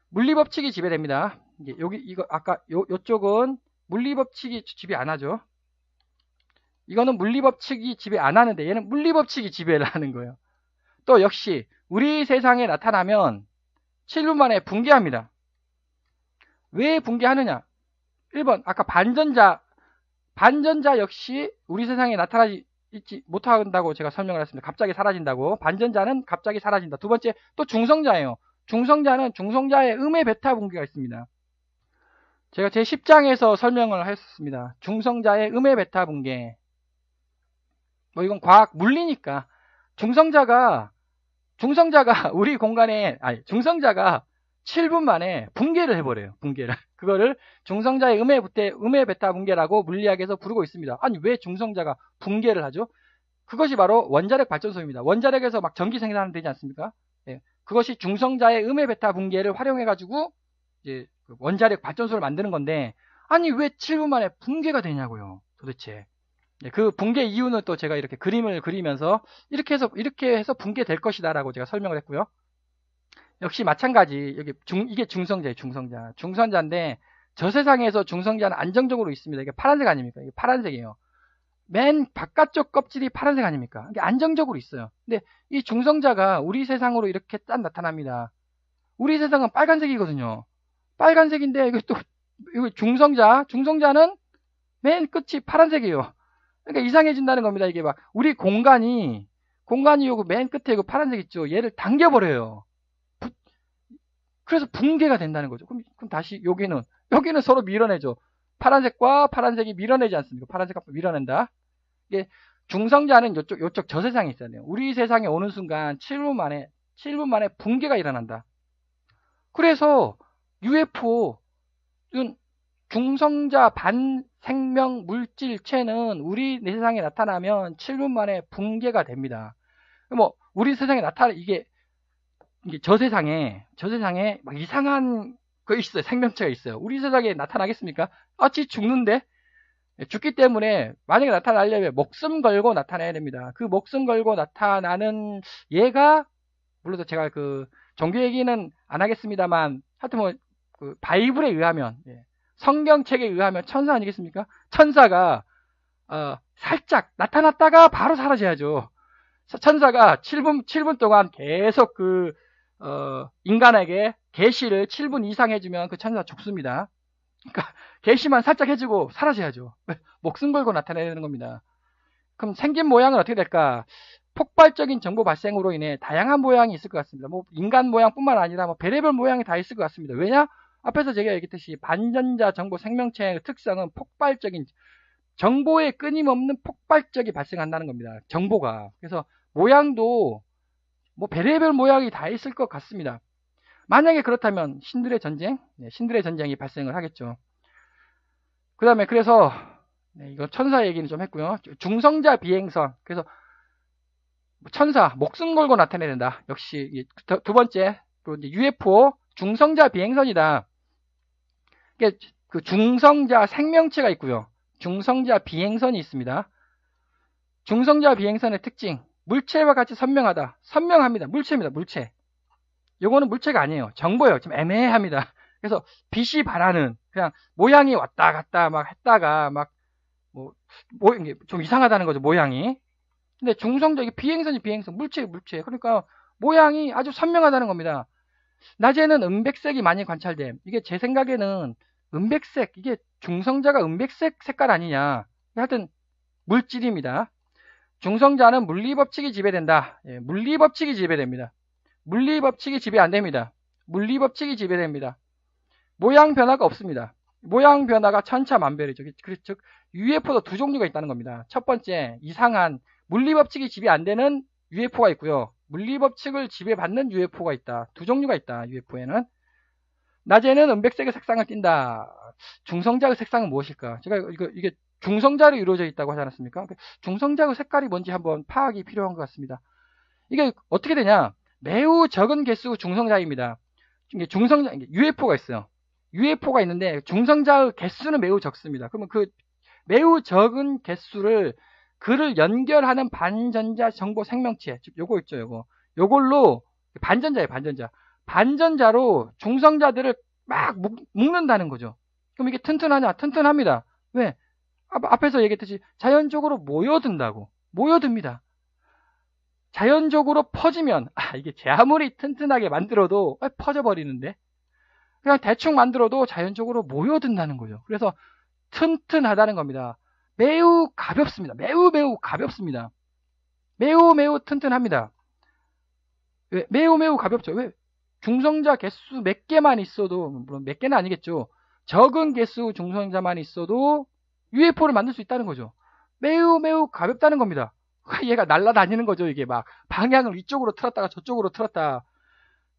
A: 물리법칙이 지배됩니다. 이거 아까 요쪽은 물리법칙이 지배 안 하죠. 이거는 물리법칙이 지배 안 하는데 얘는 물리법칙이 지배를 하는 거예요. 또 역시 우리 세상에 나타나면 7분 만에 붕괴합니다. 왜 붕괴하느냐? 1번 아까 반전자 역시 우리 세상에 나타나지 못한다고 제가 설명을 했습니다. 갑자기 사라진다고. 반전자는 갑자기 사라진다. 두 번째 또 중성자예요. 중성자는 중성자의 음의 베타 붕괴가 있습니다. 제가 제 10장에서 설명을 했습니다. 중성자의 음의 베타 붕괴. 뭐 이건 과학 물리니까 중성자가 우리 공간에 중성자가 7분 만에 붕괴를 해버려요. 붕괴를. 그거를 중성자의 음의 베타 붕괴라고 물리학에서 부르고 있습니다. 아니 왜 중성자가 붕괴를 하죠? 그것이 바로 원자력 발전소입니다. 원자력에서 막 전기 생산이 되지 않습니까? 예. 그것이 중성자의 음의 베타 붕괴를 활용해 가지고 이제 원자력 발전소를 만드는 건데 아니 왜 7분 만에 붕괴가 되냐고요. 도대체. 예, 그 붕괴 이유는 또 제가 이렇게 그림을 그리면서 이렇게 해서 붕괴될 것이다라고 제가 설명을 했고요. 역시 마찬가지 이게 중성자예요. 중성자인데 저 세상에서 중성자는 안정적으로 있습니다. 이게 파란색 아닙니까? 이게 파란색이에요. 맨 바깥쪽 껍질이 파란색 아닙니까? 이게 안정적으로 있어요. 근데 이 중성자가 우리 세상으로 이렇게 딱 나타납니다. 우리 세상은 빨간색이거든요. 빨간색인데 이거 중성자는 맨 끝이 파란색이에요. 그러니까 이상해진다는 겁니다. 이게 막 우리 공간이 요거 맨 끝에 이거 파란색 있죠. 얘를 당겨버려요. 그래서 붕괴가 된다는 거죠. 그럼 다시 여기는 서로 밀어내죠. 파란색과 파란색이 밀어내지 않습니까? 파란색과 밀어낸다. 이게 중성자는 요쪽 저 세상에 있어야 돼요. 우리 세상에 오는 순간 7분 만에 붕괴가 일어난다. 그래서 UFO는 중성자 반생명 물질체는 우리 세상에 나타나면 7분 만에 붕괴가 됩니다. 뭐 우리 세상에 이게 저 세상에 막 이상한 그거 있어요. 생명체가 있어요. 우리 세상에 나타나겠습니까? 어찌 죽는데? 죽기 때문에 만약에 나타나려면 목숨 걸고 나타나야 됩니다. 그 목숨 걸고 나타나는 얘가, 물론 제가 그 종교 얘기는 안 하겠습니다만, 하여튼 뭐 그 바이블에 의하면, 성경책에 의하면 천사 아니겠습니까? 천사가 살짝 나타났다가 바로 사라져야죠. 천사가 7분 동안 계속 인간에게 계시를 7분 이상 해주면 그 천사 죽습니다. 그러니까 계시만 살짝 해주고 사라져야죠. 목숨 걸고 나타내야 되는 겁니다. 그럼 생긴 모양은 어떻게 될까? 폭발적인 정보 발생으로 인해 다양한 모양이 있을 것 같습니다. 뭐 인간 모양뿐만 아니라 뭐 별의별 모양이 다 있을 것 같습니다. 왜냐? 앞에서 제가 얘기했듯이 반전자 정보 생명체의 특성은 폭발적인, 정보에 끊임없는 폭발적이 발생한다는 겁니다. 정보가. 그래서 모양도 뭐 별의별 모양이 다 있을 것 같습니다. 만약에 그렇다면 신들의 전쟁, 신들의 전쟁이 발생을 하겠죠. 그 다음에 그래서 이거 천사 얘기는 좀 했고요. 중성자 비행선. 그래서 천사 목숨 걸고 나타내야 된다. 역시 두 번째 또 이제 UFO 중성자 비행선이다. 그 중성자 생명체가 있고요. 중성자 비행선이 있습니다. 중성자 비행선의 특징, 물체와 같이 선명하다. 선명합니다. 물체입니다. 물체. 요거는 물체가 아니에요. 정보예요. 좀 애매합니다. 그래서 빛이 반하는, 그냥 모양이 왔다 갔다 막 했다가 막 좀 이상하다는 거죠. 모양이. 근데 중성자, 비행선이 비행선, 물체. 그러니까 모양이 아주 선명하다는 겁니다. 낮에는 은백색이 많이 관찰됨. 이게 제 생각에는 은백색, 이게 중성자가 은백색 색깔 아니냐. 하여튼 물질입니다. 중성자는 물리법칙이 지배된다. 물리법칙이 지배됩니다. 물리법칙이 지배 안 됩니다. 물리법칙이 지배됩니다. 모양 변화가 없습니다. 모양 변화가 천차만별이죠. 즉 UFO도 두 종류가 있다는 겁니다. 첫 번째, 이상한 물리법칙이 지배 안 되는 UFO가 있고요. 물리법칙을 지배받는 UFO가 있다. 두 종류가 있다. UFO에는. 낮에는 은백색의 색상을 띈다. 중성자의 색상은 무엇일까? 제가 이게 중성자로 이루어져 있다고 하지 않았습니까? 중성자의 색깔이 뭔지 한번 파악이 필요한 것 같습니다. 이게 어떻게 되냐? 매우 적은 개수 중성자입니다. UFO가 있어요. UFO가 있는데 중성자의 개수는 매우 적습니다. 그러면 그 매우 적은 개수를 그를 연결하는 반전자 정보 생명체, 즉 요거 있죠, 요걸로 반전자예요, 반전자. 반전자로 중성자들을 막 묶는다는 거죠. 그럼 이게 튼튼하냐? 튼튼합니다. 왜? 앞에서 얘기했듯이 자연적으로 모여듭니다. 자연적으로 퍼지면, 이게 제 아무리 튼튼하게 만들어도 퍼져버리는데, 그냥 대충 만들어도 자연적으로 모여든다는 거죠. 그래서 튼튼하다는 겁니다. 매우 가볍습니다. 매우 가볍습니다. 매우 튼튼합니다. 왜? 매우 가볍죠. 왜? 중성자 개수 몇 개만 있어도, 물론 몇 개는 아니겠죠. 적은 개수 중성자만 있어도 UFO를 만들 수 있다는 거죠. 매우 가볍다는 겁니다. 얘가 날아다니는 거죠. 이게 막 방향을 이쪽으로 틀었다가 저쪽으로 틀었다.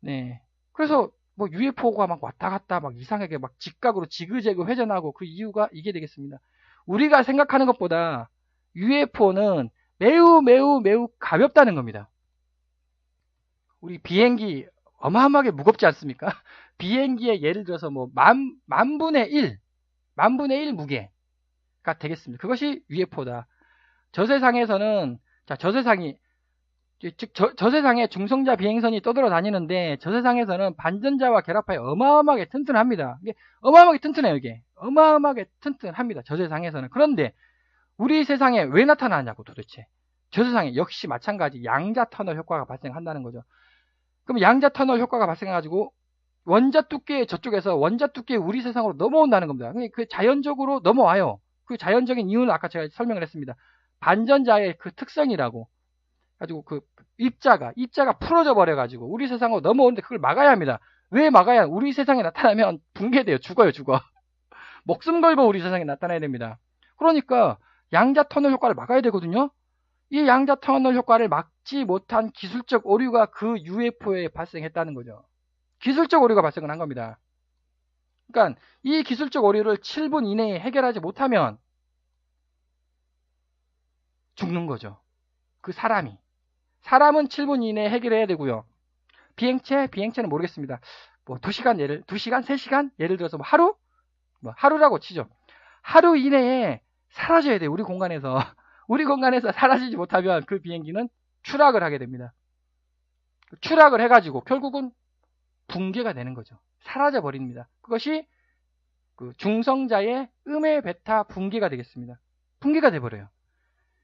A: 네. 그래서 뭐 UFO가 막 왔다 갔다 막 이상하게 막 직각으로 지그재그 회전하고, 그 이유가 이게 되겠습니다. 우리가 생각하는 것보다 UFO는 매우 가볍다는 겁니다. 우리 비행기 어마어마하게 무겁지 않습니까? 비행기에 예를 들어서 뭐 만분의 1 무게가 되겠습니다. 그것이 UFO다. 저 세상에서는, 저 세상에 중성자 비행선이 떠돌아 다니는데, 저 세상에서는 반전자와 결합하여 어마어마하게 튼튼합니다. 이게 어마어마하게 튼튼해요. 이게 어마어마하게 튼튼합니다. 저 세상에서는. 그런데 우리 세상에 왜 나타나냐고, 도대체. 저 세상에 역시 마찬가지 양자 터널 효과가 발생한다는 거죠. 그럼 양자 터널 효과가 발생해가지고 원자 두께, 저쪽에서 원자 두께 우리 세상으로 넘어온다는 겁니다. 그 자연적으로 넘어와요. 그 자연적인 이유는 아까 제가 설명을 했습니다. 반전자의 그 특성이라고. 가지고 그 입자가 풀어져 버려가지고 우리 세상으로 넘어오는데, 그걸 막아야 합니다. 왜 막아야? 우리 세상에 나타나면 붕괴돼요. 죽어요. 목숨 걸고 우리 세상에 나타나야 됩니다. 그러니까 양자 터널 효과를 막아야 되거든요. 이 양자 터널 효과를 막지 못한 기술적 오류가 그 UFO에 발생했다는 거죠. 기술적 오류가 발생을 한 겁니다. 그러니까 이 기술적 오류를 7분 이내에 해결하지 못하면 죽는 거죠. 그 사람은 7분 이내에 해결해야 되고요. 비행체는 모르겠습니다. 뭐 2시간, 3시간? 예를 들어서 뭐 하루? 뭐 하루라고 치죠. 하루 이내에 사라져야 돼요. 우리 공간에서. 우리 공간에서 사라지지 못하면 그 비행기는 추락을 하게 됩니다. 추락을 해가지고 결국은 붕괴가 되는 거죠. 사라져 버립니다. 그것이 그 중성자의 음의 베타 붕괴가 되겠습니다. 붕괴가 돼버려요.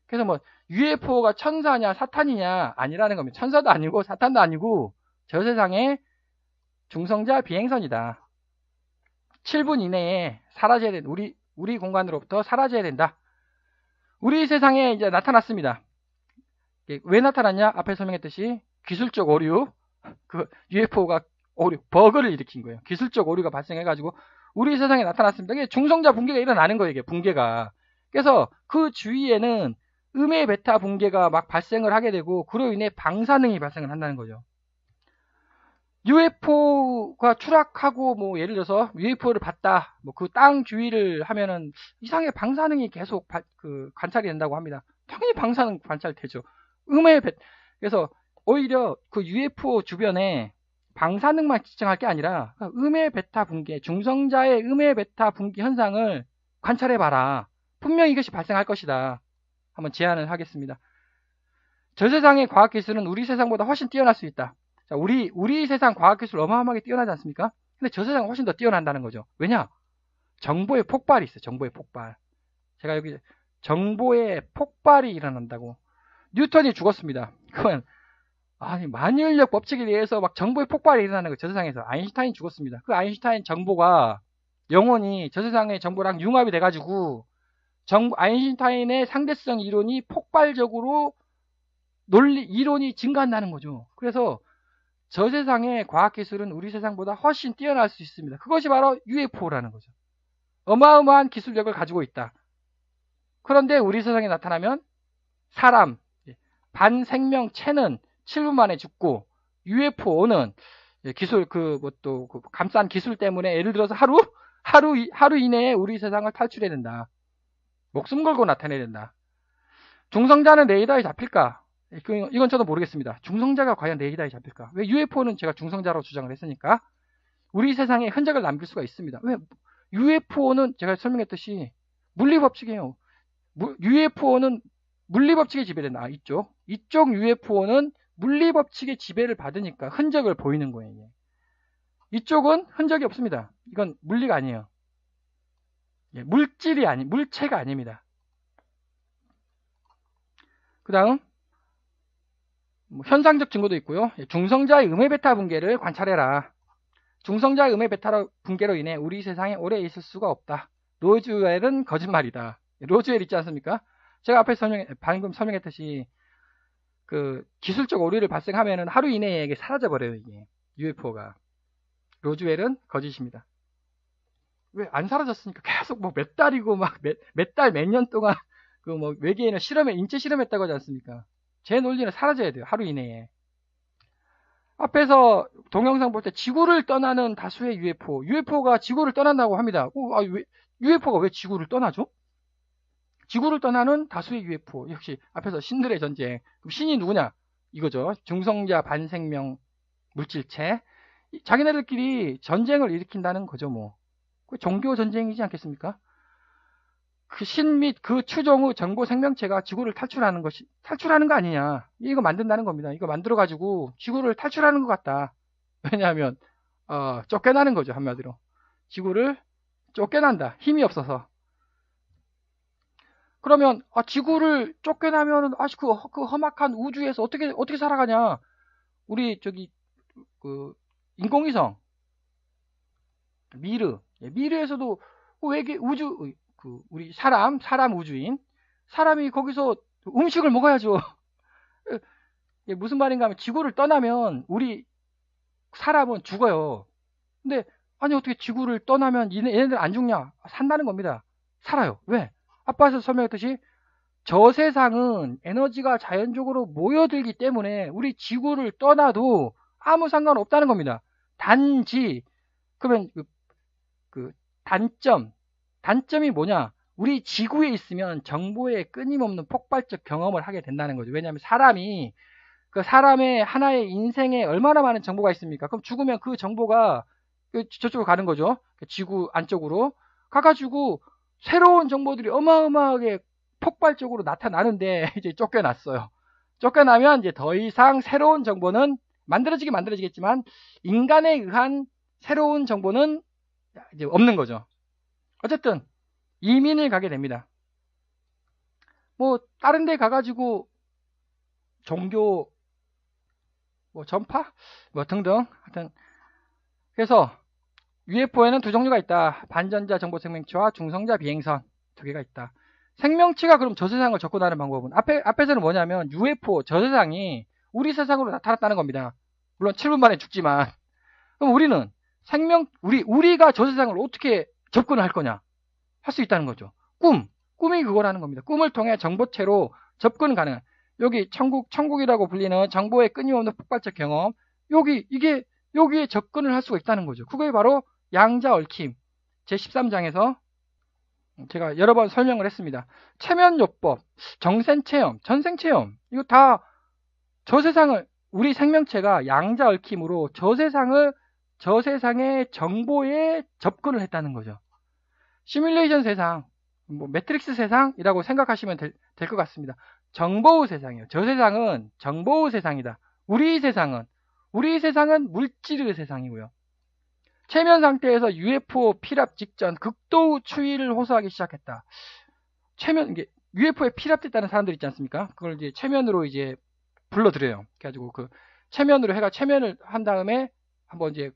A: 그래서 뭐 UFO가 천사냐 사탄이냐 아니라는 겁니다. 천사도 아니고 사탄도 아니고 저 세상에 중성자 비행선이다. 7분 이내에 사라져야 된다. 우리 공간으로부터 사라져야 된다. 우리 세상에 이제 나타났습니다. 왜 나타났냐? 앞에 설명했듯이 기술적 오류, 그 UFO가 오류, 버그를 일으킨 거예요. 기술적 오류가 발생해가지고 우리 세상에 나타났습니다. 이게 중성자 붕괴가 일어나는 거예요. 이게 붕괴가. 그래서 그 주위에는 음의 베타 붕괴가 막 발생을 하게 되고 그로 인해 방사능이 발생을 한다는 거죠. UFO가 추락하고 뭐 예를 들어서 UFO를 봤다. 뭐 그 땅 주위를 하면은 이상하게 방사능이 계속 관찰이 된다고 합니다. 당연히 방사능 관찰되죠. 그래서 오히려 그 UFO 주변에 방사능만 측정할 게 아니라 음의 베타 붕괴, 중성자의 음의 베타 붕괴 현상을 관찰해봐라. 분명히 이것이 발생할 것이다. 한번 제안을 하겠습니다. 저 세상의 과학기술은 우리 세상보다 훨씬 뛰어날 수 있다. 자, 우리 세상 과학기술 어마어마하게 뛰어나지 않습니까? 근데 저 세상은 훨씬 더 뛰어난다는 거죠. 왜냐? 정보의 폭발이 있어요. 정보의 폭발. 제가 여기 정보의 폭발이 일어난다고. 뉴턴이 죽었습니다. 그건 아니 만유인력 법칙에 의해서 막 정보의 폭발이 일어나는 거예요. 저 세상에서. 아인슈타인 죽었습니다. 그 아인슈타인 정보가 영원히 저 세상의 정보랑 융합이 돼가지고 아인슈타인의 상대성 이론이 폭발적으로 이론이 증가한다는 거죠. 그래서 저 세상의 과학기술은 우리 세상보다 훨씬 뛰어날 수 있습니다. 그것이 바로 UFO라는 거죠. 어마어마한 기술력을 가지고 있다. 그런데 우리 세상에 나타나면 사람, 반생명체는 7분 만에 죽고 UFO는 기술 또 감싼 기술 때문에 예를 들어서 하루 이내에 우리 세상을 탈출해야 된다. 목숨 걸고 나타내야 된다. 중성자는 레이더에 잡힐까? 이건 저도 모르겠습니다. 중성자가 과연 레이더에 잡힐까? 왜 UFO는 제가 중성자로 주장을 했으니까 우리 세상에 흔적을 남길 수가 있습니다. 왜 UFO는 제가 설명했듯이 물리법칙이에요. UFO는 물리법칙에 지배된다. 이쪽 UFO는 물리법칙의 지배를 받으니까 흔적을 보이는 거예요. 이쪽은 흔적이 없습니다. 이건 물리가 아니에요. 물체가 아닙니다. 그 다음 현상적 증거도 있고요. 중성자의 음의 베타 붕괴를 관찰해라. 중성자의 음의 베타 붕괴로 인해 우리 세상에 오래 있을 수가 없다. 로즈웰은 거짓말이다. 로즈웰 있지 않습니까? 제가 앞에 방금 설명했듯이 그 기술적 오류를 발생하면은 하루 이내에 이게 사라져버려요. 이게 UFO가. 로즈웰은 거짓입니다. 왜 안 사라졌으니까 계속 뭐 몇 달이고 막 몇 달 몇 년 동안 그 뭐 외계인을 인체 실험했다고 하지 않습니까? 제 논리는 사라져야 돼요. 하루 이내에. 앞에서 동영상 볼 때 지구를 떠나는 다수의 UFO가 지구를 떠난다고 합니다. UFO가 왜 지구를 떠나죠? 지구를 떠나는 다수의 UFO. 역시 앞에서 신들의 전쟁. 그럼 신이 누구냐? 이거죠. 중성자 반생명 물질체. 자기네들끼리 전쟁을 일으킨다는 거죠. 뭐. 종교 전쟁이지 않겠습니까? 그 신 및 그 추종의 정보 생명체가 지구를 탈출하는 거 아니냐. 이거 만든다는 겁니다. 이거 만들어가지고 지구를 탈출하는 것 같다. 왜냐하면, 쫓겨나는 거죠. 한마디로. 지구를 쫓겨난다. 힘이 없어서. 그러면, 지구를 쫓겨나면, 그 험악한 우주에서 어떻게 살아가냐. 우리, 인공위성. 미르에서도 우리 사람 우주인. 사람이 거기서 음식을 먹어야죠. 무슨 말인가 하면 지구를 떠나면 우리 사람은 죽어요. 근데 아니 어떻게 지구를 떠나면 얘네들 안 죽냐? 산다는 겁니다. 살아요. 왜? 아빠에서 설명했듯이 저 세상은 에너지가 자연적으로 모여들기 때문에 우리 지구를 떠나도 아무 상관없다는 겁니다. 단지 그러면 그 단점이 뭐냐? 우리 지구에 있으면 정보의 끊임없는 폭발적 경험을 하게 된다는 거죠. 왜냐하면 사람이 그 사람의 하나의 인생에 얼마나 많은 정보가 있습니까? 그럼 죽으면 그 정보가 저쪽으로 가는 거죠. 지구 안쪽으로 가가지고 새로운 정보들이 어마어마하게 폭발적으로 나타나는데 이제 쫓겨났어요. 쫓겨나면 이제 더 이상 새로운 정보는 만들어지겠지만 인간에 의한 새로운 정보는 이제 없는 거죠. 어쨌든 이민을 가게 됩니다. 뭐 다른 데 가가지고 종교 뭐 전파 뭐 등등 하여튼 그래서 UFO에는 두 종류가 있다. 반전자 정보 생명체와 중성자 비행선 두 개가 있다. 생명체가 그럼 저 세상을 접근하는 방법은 앞에서는 뭐냐면 UFO 저 세상이 우리 세상으로 나타났다는 겁니다. 물론 7분 만에 죽지만 그럼 우리는 우리가 저 세상을 어떻게 접근을 할 거냐? 할 수 있다는 거죠. 꿈이 그거라는 겁니다. 꿈을 통해 정보체로 접근 가능한 여기 천국이라고 불리는 정보의 끊임없는 폭발적 경험 여기에 접근을 할 수가 있다는 거죠. 그게 바로 양자 얽힘 제13장에서 제가 여러 번 설명을 했습니다. 체면요법, 정생체험, 전생체험 이거 다 저 세상을 우리 생명체가 양자 얽힘으로 저 세상의 정보에 접근을 했다는 거죠. 시뮬레이션 세상, 뭐 매트릭스 세상이라고 생각하시면 될 것 같습니다. 정보의 세상이에요. 저 세상은 정보의 세상이다. 우리 세상은 물질의 세상이고요. 체면 상태에서 UFO 피랍 직전 극도의 추위를 호소하기 시작했다. 이게 UFO에 피랍됐다는 사람들 있지 않습니까? 그걸 이제 체면으로 이제 불러들여요. 그래가지고 체면으로 체면을 한 다음에 한번 이제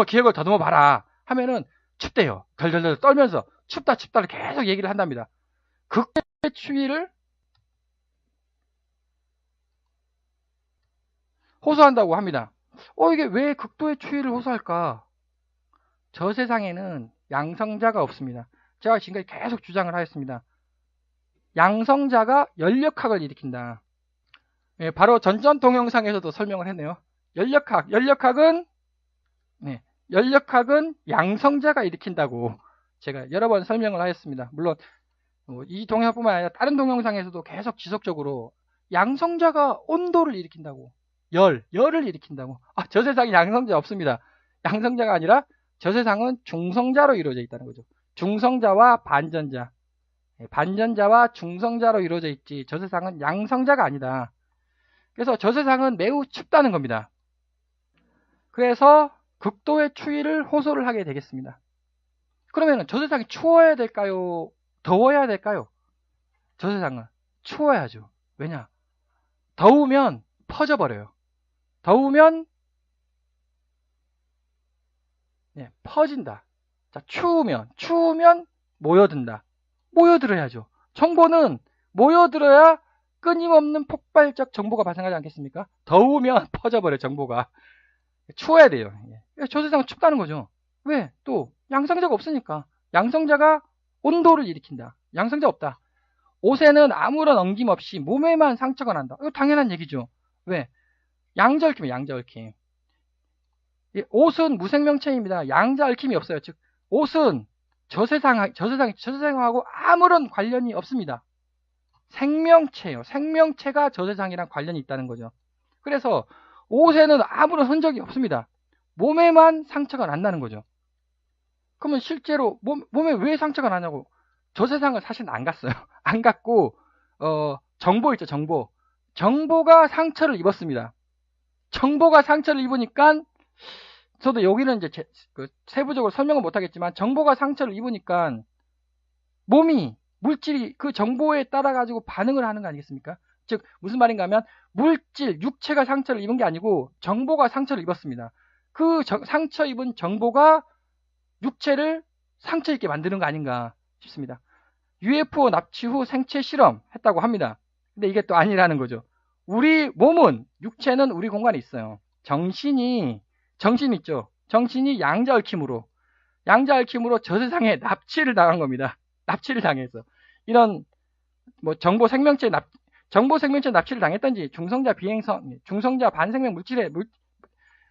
A: 기억을 더듬어 봐라 하면은 춥대요. 덜덜덜 떨면서 춥다를 계속 얘기를 한답니다. 극도의 추위를 호소한다고 합니다. 이게 왜 극도의 추위를 호소할까? 저 세상에는 양성자가 없습니다. 제가 지금까지 계속 주장을 하였습니다. 양성자가 연력학을 일으킨다. 예, 바로 전전 동영상에서도 설명을 했네요. 연력학은 양성자가 일으킨다고 제가 여러 번 설명을 하였습니다. 물론 이 동영상뿐만 아니라 다른 동영상에서도 계속 지속적으로 양성자가 온도를 일으킨다고 열을 일으킨다고 저 세상에 양성자 없습니다. 양성자가 아니라 저 세상은 중성자로 이루어져 있다는 거죠. 중성자와 반전자와 중성자로 이루어져 있지 저 세상은 양성자가 아니다. 그래서 저 세상은 매우 춥다는 겁니다. 그래서 극도의 추위를 호소를 하게 되겠습니다. 그러면 저 세상이 추워야 될까요? 더워야 될까요? 저 세상은 추워야죠. 왜냐? 더우면 퍼져버려요. 더우면 퍼진다. 자, 추우면 모여든다. 모여들어야죠. 정보는 모여들어야 끊임없는 폭발적 정보가 발생하지 않겠습니까? 더우면 퍼져버려 정보가. 추워야 돼요. 저 세상은 춥다는 거죠. 왜? 또 양성자가 없으니까. 양성자가 온도를 일으킨다. 양성자 없다. 옷에는 아무런 엉김 없이 몸에만 상처가 난다. 이거 당연한 얘기죠. 왜? 양자 얽힘. 옷은 무생명체입니다. 양자 얽힘이 없어요. 즉 옷은 저 세상하고 아무런 관련이 없습니다. 생명체예요. 생명체가 저 세상이랑 관련이 있다는 거죠. 그래서 옷에는 아무런 흔적이 없습니다. 몸에만 상처가 난다는 거죠. 그러면 실제로 몸에 왜 상처가 나냐고. 저 세상을 사실 안 갔어요. 안 갔고 정보 있죠. 정보가 상처를 입었습니다. 정보가 상처를 입으니까 저도 여기는 이제 세부적으로 설명은 못하겠지만 정보가 상처를 입으니까 물질이 그 정보에 따라 가지고 반응을 하는 거 아니겠습니까? 즉 무슨 말인가 하면 육체가 상처를 입은 게 아니고 정보가 상처를 입었습니다. 그 상처 입은 정보가 육체를 상처 입게 만드는 거 아닌가 싶습니다. UFO 납치 후 생체 실험 했다고 합니다. 근데 이게 또 아니라는 거죠. 우리 몸은 육체는 우리 공간에 있어요. 정신이 있죠. 정신이 양자 얽힘으로 저 세상에 납치를 당한 겁니다. 납치를 당해서 이런 뭐 정보 생명체 납치를 당했던지 중성자 반생명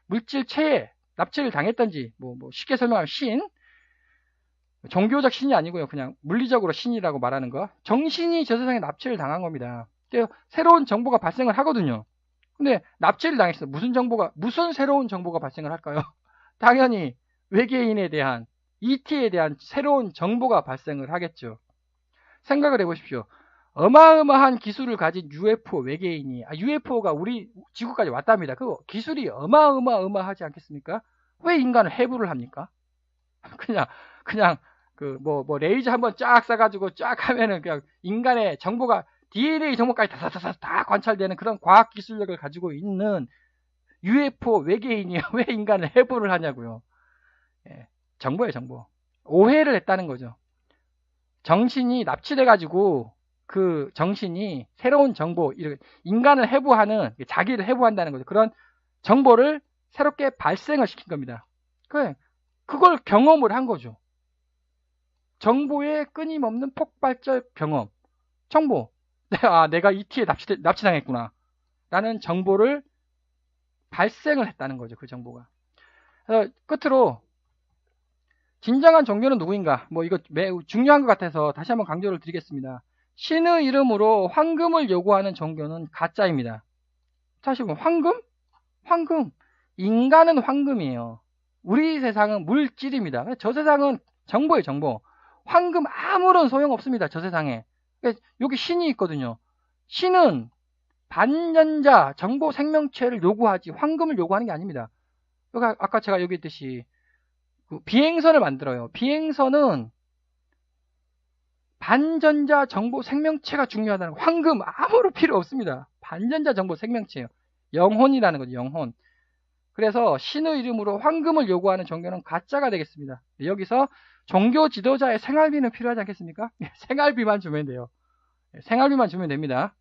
A: 물질체에 납치를 당했던지 뭐 쉽게 설명하면 종교적 신이 아니고요. 그냥 물리적으로 신이라고 말하는 거. 정신이 저 세상에 납치를 당한 겁니다. 새로운 정보가 발생을 하거든요. 근데 납치를 당했어. 무슨 새로운 정보가 발생을 할까요? 당연히 외계인에 대한, ET에 대한 새로운 정보가 발생을 하겠죠. 생각을 해보십시오. 어마어마한 기술을 가진 UFO 외계인이, UFO가 우리 지구까지 왔답니다. 그 기술이 어마어마하지 않겠습니까? 왜 인간을 해부를 합니까? 그냥 레이저 한번 쫙 쏴가지고 쫙 하면은 그냥 인간의 정보가 DNA 정보까지 다 관찰되는 그런 과학 기술력을 가지고 있는 UFO 외계인이 왜 인간을 해부를 하냐고요. 예, 정보예요, 정보. 오해를 했다는 거죠. 정신이 납치돼가지고 그 정신이 새로운 정보, 인간을 해부하는, 자기를 해부한다는 거죠. 그런 정보를 새롭게 발생을 시킨 겁니다. 그걸 경험을 한 거죠. 정보의 끊임없는 폭발적 경험. 정보. 내가 ET에 납치당했구나. 라는 정보를 발생을 했다는 거죠. 그 정보가. 그래서 끝으로 진정한 종교는 누구인가? 이거 매우 중요한 것 같아서 다시 한번 강조를 드리겠습니다. 신의 이름으로 황금을 요구하는 종교는 가짜입니다. 다시 보면 황금. 인간은 황금이에요. 우리 세상은 물질입니다. 저 세상은 정보예요, 정보. 황금 아무런 소용없습니다. 저 세상에. 여기 신이 있거든요. 신은 반전자 정보 생명체를 요구하지 황금을 요구하는 게 아닙니다. 아까 제가 여기 했듯이 비행선을 만들어요. 비행선은 반전자 정보 생명체가 중요하다는 거. 황금 아무런 필요 없습니다. 반전자 정보 생명체예요. 영혼이라는 거죠. 영혼. 그래서 신의 이름으로 황금을 요구하는 종교는 가짜가 되겠습니다. 여기서 종교 지도자의 생활비는 필요하지 않겠습니까? 생활비만 주면 돼요. 생활비만 주면 됩니다.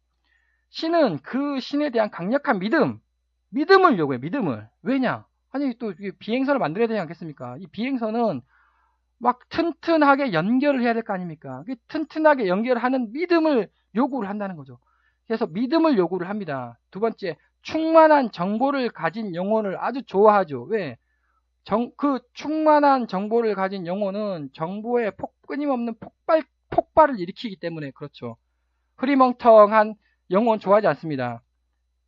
A: 신은 그 신에 대한 강력한 믿음을 요구해요. 믿음을. 왜냐? 아니 또 비행선을 만들어야 되지 않겠습니까? 이 비행선은 막 튼튼하게 연결을 해야 될 거 아닙니까? 튼튼하게 연결하는 믿음을 요구를 한다는 거죠. 그래서 믿음을 요구를 합니다. 두 번째, 충만한 정보를 가진 영혼을 아주 좋아하죠. 왜? 그 충만한 정보를 가진 영혼은 정보의 끊임없는 폭발을 일으키기 때문에 그렇죠. 흐리멍텅한 영혼 좋아하지 않습니다.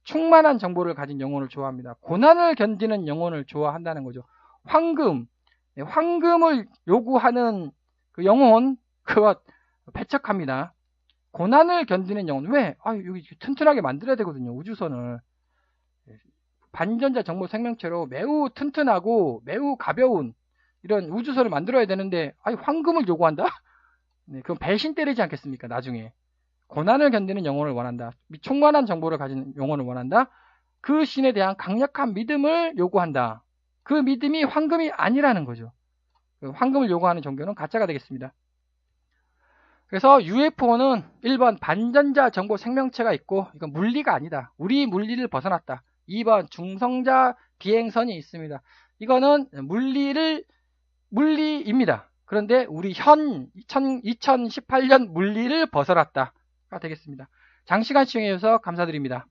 A: 충만한 정보를 가진 영혼을 좋아합니다. 고난을 견디는 영혼을 좋아한다는 거죠. 황금을 요구하는 그 영혼, 그거 배척합니다. 고난을 견디는 영혼. 왜? 여기 튼튼하게 만들어야 되거든요. 우주선을. 반전자 정보 생명체로 매우 튼튼하고 매우 가벼운 이런 우주선을 만들어야 되는데, 황금을 요구한다? 그럼 배신 때리지 않겠습니까? 나중에. 고난을 견디는 영혼을 원한다. 충만한 정보를 가진 영혼을 원한다. 그 신에 대한 강력한 믿음을 요구한다. 그 믿음이 황금이 아니라는 거죠. 황금을 요구하는 종교는 가짜가 되겠습니다. 그래서 UFO는 1번 반전자 정보 생명체가 있고 이건 물리가 아니다. 우리 물리를 벗어났다. 2번 중성자 비행선이 있습니다. 이거는 물리입니다. 그런데 우리 2018년 물리를 벗어났다가 되겠습니다. 장시간 시청해 주셔서 감사드립니다.